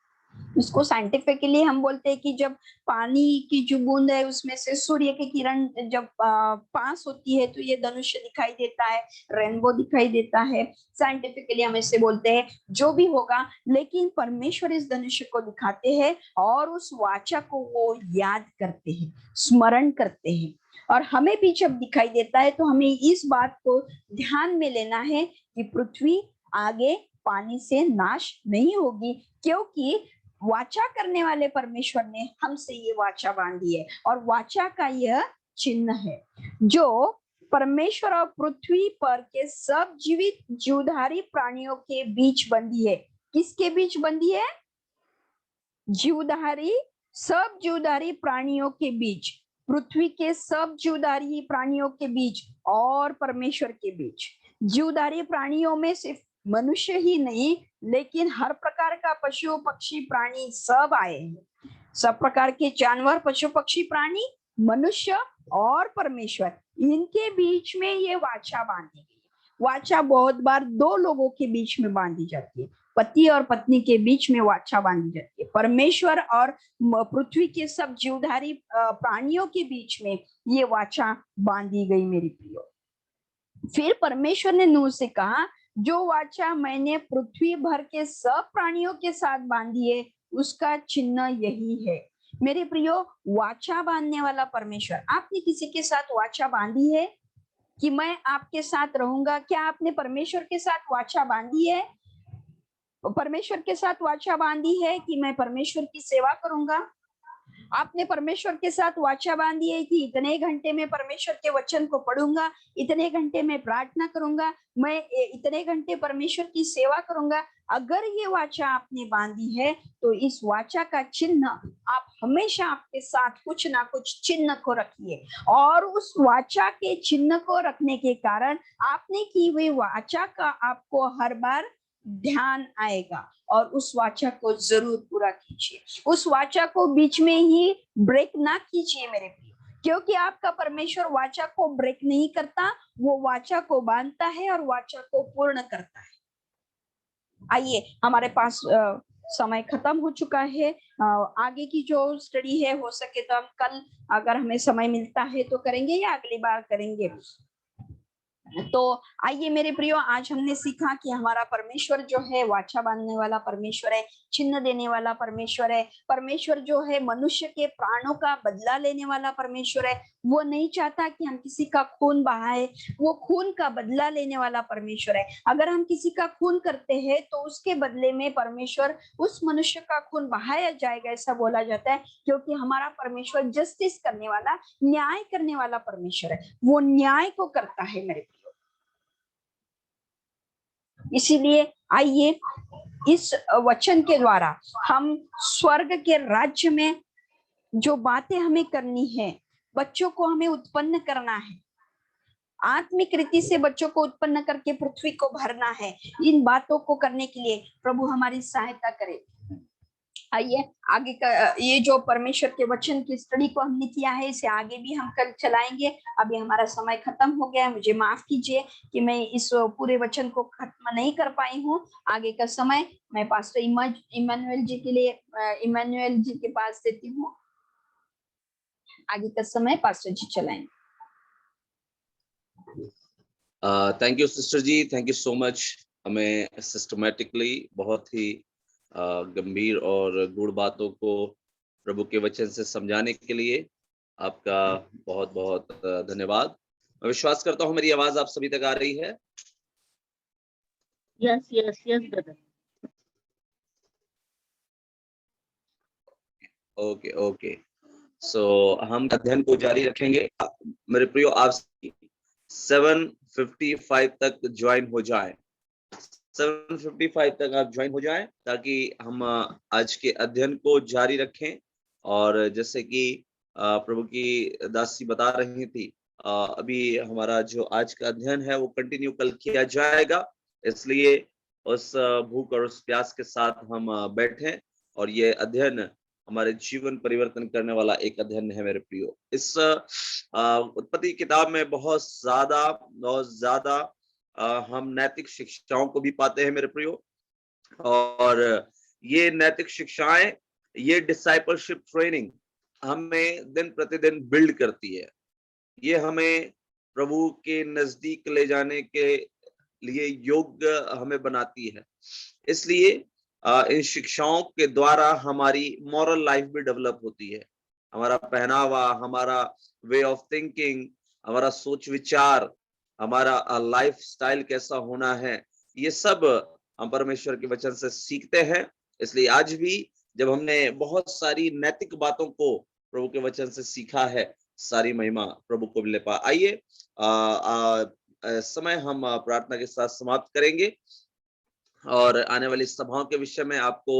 उसको साइंटिफिकली हम बोलते हैं कि जब पानी की जो बूंद है उसमें से सूर्य की किरण जब पास होती है तो ये धनुष दिखाई देता है, रेनबो दिखाई देता है। साइंटिफिकली हम इसे बोलते हैं, जो भी होगा, लेकिन परमेश्वर इस धनुष को दिखाते हैं और उस वाचा को वो याद करते हैं, स्मरण करते हैं। और हमें भी जब दिखाई देता है तो हमें इस बात को ध्यान में लेना है कि पृथ्वी आगे पानी से नाश नहीं होगी, क्योंकि वाचा करने वाले परमेश्वर ने हमसे ये वाचा बांधी है। और वाचा का यह चिन्ह है जो परमेश्वर और पृथ्वी पर के सब जीवित जीवधारी प्राणियों के बीच बंधी है। किसके बीच बंधी है? जीवधारी, सब जीवधारी प्राणियों के बीच, पृथ्वी के सब जीवधारी प्राणियों के बीच और परमेश्वर के बीच। जीवधारी प्राणियों में सिर्फ मनुष्य ही नहीं, लेकिन हर प्रकार का पशु पक्षी प्राणी सब आए हैं। सब प्रकार के जानवर, पशु पक्षी प्राणी, मनुष्य और परमेश्वर, इनके बीच में ये वाचा बांधी गई। वाचा बहुत बार दो लोगों के बीच में बांधी जाती है, पति और पत्नी के बीच में वाचा बांधी जाती है। परमेश्वर और पृथ्वी के सब जीवधारी प्राणियों के बीच में ये वाचा बांधी गई मेरी प्रियो। फिर परमेश्वर ने नूह से कहा, जो वाचा मैंने पृथ्वी भर के सब प्राणियों के साथ बांधी है उसका चिन्ह यही है। मेरे प्रियो, वाचा बांधने वाला परमेश्वर, आपने किसी के साथ वाचा बांधी है कि मैं आपके साथ रहूंगा? क्या आपने परमेश्वर के साथ वाचा बांधी है? परमेश्वर के साथ वाचा बांधी है कि मैं परमेश्वर की सेवा करूंगा? आपने परमेश्वर के साथ वाचा बांधी है कि इतने घंटे में परमेश्वर के वचन को पढ़ूंगा, इतने घंटे में प्रार्थना करूंगा, मैं इतने घंटे परमेश्वर की सेवा करूंगा? अगर ये वाचा आपने बांधी है तो इस वाचा का चिन्ह आप हमेशा आपके साथ कुछ ना कुछ चिन्ह को रखिए। और उस वाचा के चिन्ह को रखने के कारण आपने की हुई वाचा का आपको हर बार ध्यान आएगा और उस वाचा को जरूर पूरा कीजिए। उस वाचा को बीच में ही ब्रेक ना कीजिए मेरे प्रिय, क्योंकि आपका परमेश्वर वाचा को ब्रेक नहीं करता, वो वाचा को बांधता है और वाचा को पूर्ण करता है। आइए, हमारे पास समय खत्म हो चुका है। आगे की जो स्टडी है, हो सके तो हम कल, अगर हमें समय मिलता है तो करेंगे या अगली बार करेंगे। तो आइए मेरे प्रियो, आज हमने सीखा कि हमारा परमेश्वर जो है वाचा बांधने वाला परमेश्वर है, चिन्ह देने वाला परमेश्वर है। परमेश्वर जो है मनुष्य के प्राणों का बदला लेने वाला परमेश्वर है। वो नहीं चाहता कि हम किसी का खून बहाए, वो खून का बदला लेने वाला परमेश्वर है। अगर हम किसी का खून करते हैं तो उसके बदले में परमेश्वर उस मनुष्य का खून बहाया जाएगा, ऐसा बोला जाता है, क्योंकि हमारा परमेश्वर जस्टिस करने वाला, न्याय करने वाला परमेश्वर है। वो न्याय को करता है मेरे। इसीलिए आइए इस वचन के द्वारा हम स्वर्ग के राज्य में जो बातें हमें करनी है, बच्चों को हमें उत्पन्न करना है, आत्मिक रीति से बच्चों को उत्पन्न करके पृथ्वी को भरना है। इन बातों को करने के लिए प्रभु हमारी सहायता करे। आइए आगे का ये जो परमेश्वर के वचन की स्टडी को हमने किया है, इसे आगे भी हम कल चलाएंगे। अभी हमारा समय खत्म हो गया है, मुझे माफ कीजिए कि मैं इस पूरे वचन को खत्म नहीं कर पाई हूँ। आगे का समय मैं पास्टर इमानुएल जी के लिए, इमानुएल जी के पास देती हूँ। आगे का समय पास्टर जी चलाएंगे। Thank you sister ji, thank you so much. हमें सिस्टमेटिकली बहुत ही गंभीर और गूढ़ बातों को प्रभु के वचन से समझाने के लिए आपका बहुत बहुत धन्यवाद। मैं विश्वास करता हूँ मेरी आवाज आप सभी तक आ रही है। Yes yes yes brother. Okay okay, so हम अध्ययन को जारी रखेंगे। मेरे प्रियो, आप 7:55 तक ज्वाइन हो जाएं। 7:55 तक आप ज्वाइन हो जाएं ताकि हम आज के अध्ययन को जारी रखें। और जैसे कि प्रभु की दासी बता रही थी, अभी हमारा जो आज का अध्ययन है वो कंटिन्यू कल किया जाएगा, इसलिए उस भूख और उस प्यास के साथ हम बैठें। और ये अध्ययन हमारे जीवन परिवर्तन करने वाला एक अध्ययन है मेरे प्रियो। इस उत्पत्ति किताब में बहुत ज्यादा हम नैतिक शिक्षाओं को भी पाते हैं मेरे प्रियो। और ये नैतिक शिक्षाएं, ये डिसाइपलशिप ट्रेनिंग हमें दिन प्रतिदिन बिल्ड करती है। ये हमें प्रभु के नजदीक ले जाने के लिए योग्य हमें बनाती है। इसलिए इन शिक्षाओं के द्वारा हमारी मॉरल लाइफ भी डेवलप होती है। हमारा पहनावा, हमारा वे ऑफ थिंकिंग, हमारा सोच विचार, हमारा लाइफ स्टाइल कैसा होना है, ये सब हम परमेश्वर के वचन से सीखते हैं। इसलिए आज भी जब हमने बहुत सारी नैतिक बातों को प्रभु के वचन से सीखा है, सारी महिमा प्रभु को मिले। आइए समय हम प्रार्थना के साथ समाप्त करेंगे और आने वाली सभाओं के विषय में आपको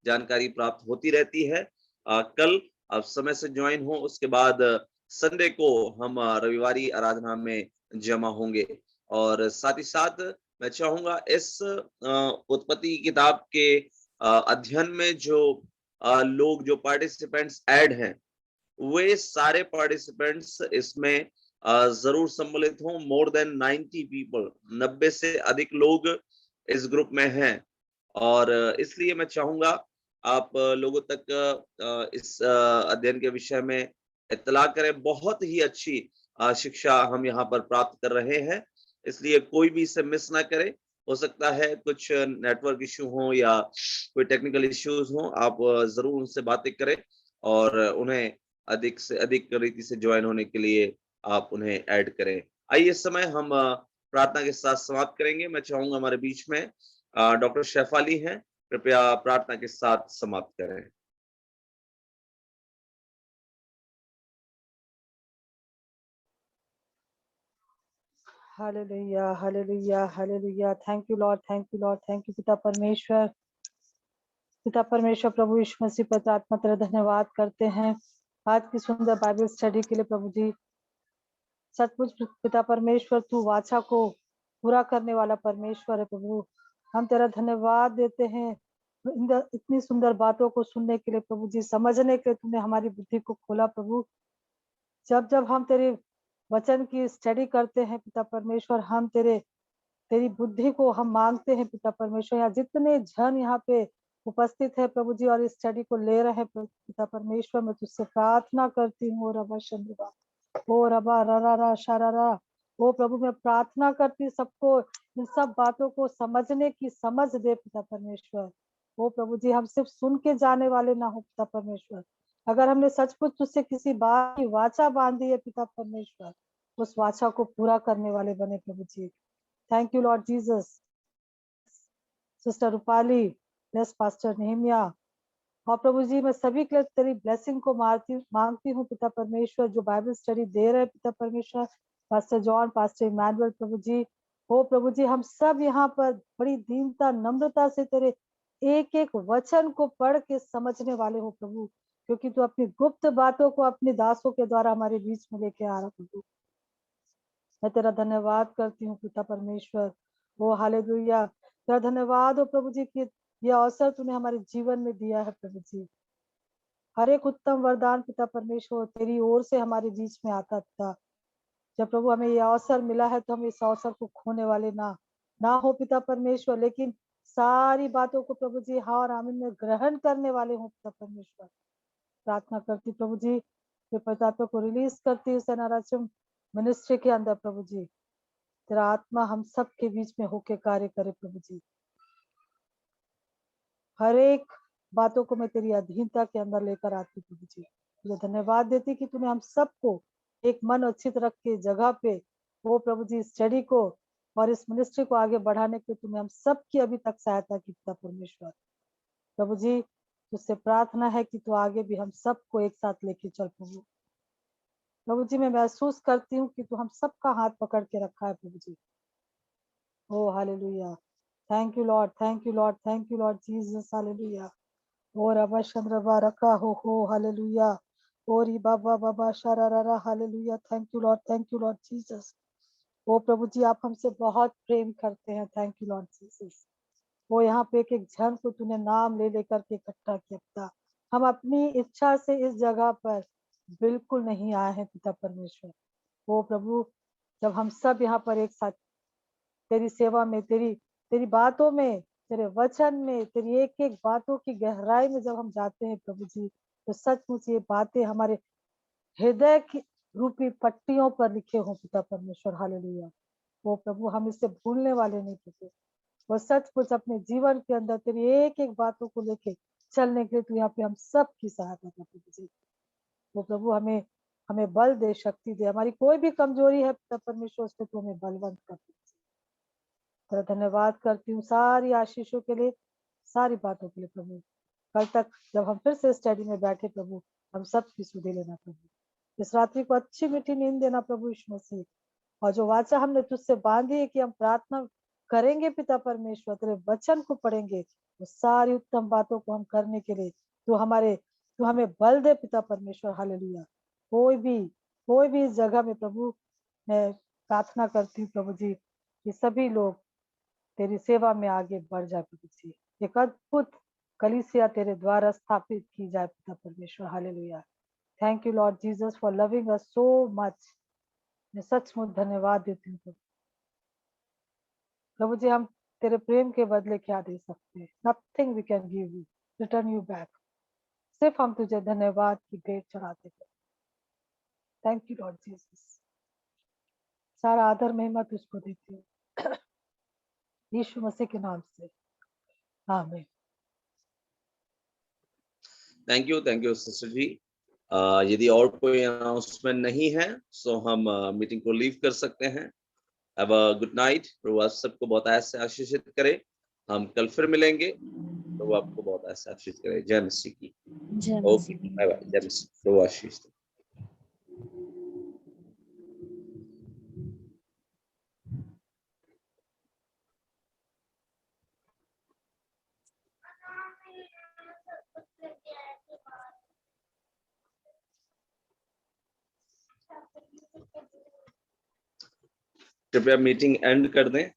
जानकारी प्राप्त होती रहती है। कल आप समय से ज्वाइन हो, उसके बाद संडे को हम रविवारी आराधना में जमा होंगे। और साथ ही साथ मैं चाहूंगा इस उत्पत्ति किताब के अध्ययन में जो लोग, जो पार्टिसिपेंट्स ऐड हैं, वे सारे पार्टिसिपेंट्स इसमें जरूर सम्मिलित हों। मोर देन 90 पीपल, 90 से अधिक लोग इस ग्रुप में हैं। और इसलिए मैं चाहूंगा आप लोगों तक इस अध्ययन के विषय में इत्तला करें। बहुत ही अच्छी शिक्षा हम यहाँ पर प्राप्त कर रहे हैं, इसलिए कोई भी इसे मिस ना करे। हो सकता है कुछ नेटवर्क इश्यू हो या कोई टेक्निकल इश्यूज हो, आप जरूर उनसे बातें करें और उन्हें अधिक से अधिक रीति से ज्वाइन होने के लिए आप उन्हें ऐड करें। आइए इस समय हम प्रार्थना के साथ समाप्त करेंगे। मैं चाहूंगा हमारे बीच में डॉक्टर शेफाली हैं, कृपया प्रार्थना के साथ समाप्त करें। Hallelujah hallelujah hallelujah. Thank you lord, thank you lord, thank you पिता परमेश्वर। पिता परमेश्वर प्रभु यीशु मसीह पर आत्मा तेरा धन्यवाद करते हैं आज की सुंदर बाइबल स्टडी के लिए। प्रभु जी सचमुच पिता परमेश्वर तू वाचा को पूरा करने वाला परमेश्वर है। प्रभु हम तेरा धन्यवाद देते हैं इतनी सुंदर बातों को सुनने के लिए। प्रभु जी समझने के लिए तूने हमारी बुद्धि को खोला। प्रभु जब जब हम तेरे वचन की स्टडी करते हैं पिता परमेश्वर, हम तेरी बुद्धि को हम मांगते हैं पिता परमेश्वर। यहाँ जितने जन यहाँ पे उपस्थित है प्रभु जी और इस स्टडी को ले रहे हैं पिता परमेश्वर, मैं तुझसे प्रार्थना करती हूँ रबा शंद्रबा ओ रबा रा शरारा। ओ प्रभु मैं प्रार्थना करती सबको इन सब बातों को समझने की समझ दे पिता परमेश्वर। ओ प्रभु जी हम सिर्फ सुन के जाने वाले ना हो पिता परमेश्वर। अगर हमने सचमुच तुझसे किसी बात की वाचा बांधी है पिता परमेश्वर, उस वाचा को पूरा करने वाले बने प्रभु जी। Thank you lord Jesus. Sister Rupali, bless pastor Nehemiah, और प्रभु जी मैं सभी के लिए तेरी ब्लेसिंग को मांगती हूँ पिता परमेश्वर, जो बाइबल स्टडी दे रहे पिता परमेश्वर, पास्टर जॉन, पास्टर इमैनुअल प्रभु जी। हो प्रभु जी हम सब यहाँ पर बड़ी दीनता नम्रता से तेरे एक एक वचन को पढ़ के समझने वाले हो प्रभु, क्योंकि तू अपनी गुप्त बातों को अपने दासों के द्वारा हमारे बीच में लेके आ रहा प्रभु। मैं तेरा धन्यवाद करती हूँ पिता परमेश्वर। वो हालेलुया, तेरा धन्यवाद हो प्रभु जी की ये अवसर तूने हमारे जीवन में दिया है प्रभु जी। हर एक उत्तम वरदान पिता परमेश्वर तेरी ओर से हमारे बीच में आता था। जब प्रभु हमें ये अवसर मिला है तो हम इस अवसर को खोने वाले ना हो पिता परमेश्वर, लेकिन सारी बातों को प्रभु जी हाँ और आमीन में ग्रहण करने वाले हो पिता परमेश्वर। प्रार्थना करती प्रभु जी ये पदार्थों को रिलीज करती हूँ सेनाराचम मिनिस्ट्री के अंदर प्रभु जी। तेरा आत्मा हम सब के बीच में होके कार्य करे प्रभु जी। हर एक बातों को मैं तेरी अधीनता के अंदर लेकर आती प्रभु जी। तुझे धन्यवाद देती कि तूने हम सबको एक मन और चित रख के जगह पे वो प्रभु जी स्टडी को और इस मिनिस्ट्री को आगे बढ़ाने के तूने हम सबकी अभी तक सहायता की पिता परमेश्वर। प्रभु जी तुझसे प्रार्थना है कि तू आगे भी हम सबको एक साथ लेके चल प्रभु। प्रभु जी मैं महसूस करती हूँ कि तू हम सबका हाथ पकड़ के रखा है प्रभु जी। ओ hallelujah, thank you lord, thank you lord, thank you lord Jesus, hallelujah. और अबा चंद्रबा रखा हो हालेलुया। और ई बाबा बाबा शरारा hallelujah, thank you lord, thank you lord Jesus. ओ प्रभु जी आप हमसे बहुत प्रेम करते हैं, थैंक यू लॉर्ड जीसस। वो यहाँ पे एक एक जन को तूने नाम ले लेकर के इकट्ठा किया पिता। हम अपनी इच्छा से इस जगह पर बिल्कुल नहीं आए हैं पिता परमेश्वर। ओ प्रभु जब हम सब यहाँ पर एक साथ तेरी सेवा में, तेरी तेरी बातों में, तेरे वचन में, तेरी एक एक बातों की गहराई में जब हम जाते हैं प्रभु जी, तो सचमुच ये बातें हमारे हृदय की रूपी पट्टियों पर लिखे हो पिता परमेश्वर, हालेलुया। वो प्रभु हम इससे भूलने वाले नहीं प्रभु। वो सचमुच अपने जीवन के अंदर तेरी एक एक बातों को लेके चलने के लिए तू यहाँ पे हम सब की सहायता कर प्रभु जी। वो प्रभु हमें हमें बल दे, शक्ति दे। हमारी कोई भी कमजोरी है पिता परमेश्वर उससे तू हमें बलवंत कर प्रभु जी। तेरा धन्यवाद करती हूँ सारी आशीषों के लिए, सारी बातों के लिए प्रभु। कल तक जब हम फिर से स्टडी में बैठे प्रभु, हम सब की सुधि लेना प्रभु। इस रात्रि को अच्छी मीठी नींद देना प्रभु यीशु मसीह। और जो वाचा हमने तुझसे बांधी है कि हम प्रार्थना करेंगे पिता परमेश्वर, तेरे वचन को पढ़ेंगे, वो सारी उत्तम बातों को हम करने के लिए तू हमें बल दे पिता परमेश्वर, हालेलुया। कोई भी इस जगह में प्रभु मैं प्रार्थना करती हूँ प्रभु जी कि सभी लोग तेरी सेवा में आगे बढ़ जाए प्रभु जी। एक अद्भुत कलीसिया तेरे द्वारा स्थापित की जाए पिता परमेश्वर, hallelujah. Thank you lord Jesus for loving us so much. मैं सचमुच धन्यवाद देती हूँ प्रभु जी। हम तेरे प्रेम के बदले क्या दे सकते हैं? Nothing we can give you, return you back. सिर्फ हम तुझे धन्यवाद की भेंट चढ़ाते हैं। Thank you lord Jesus. सारा आदर महिमा तुझको देती हूँ यीशु मसीह के नाम से, आमीन। थैंक यू सिस्टर जी। यदि और कोई अनाउंसमेंट नहीं है तो हम मीटिंग को लीव कर सकते हैं। Have a good night. प्रभु आप सबको बहुत ऐसे आशीषित करे। हम कल फिर मिलेंगे। प्रभु आपको बहुत ऐसे आशीषित करे। जय मसीह की। Okay bye bye. जय मसीह। प्रभु आशीष दे। कृपया मीटिंग एंड कर दें।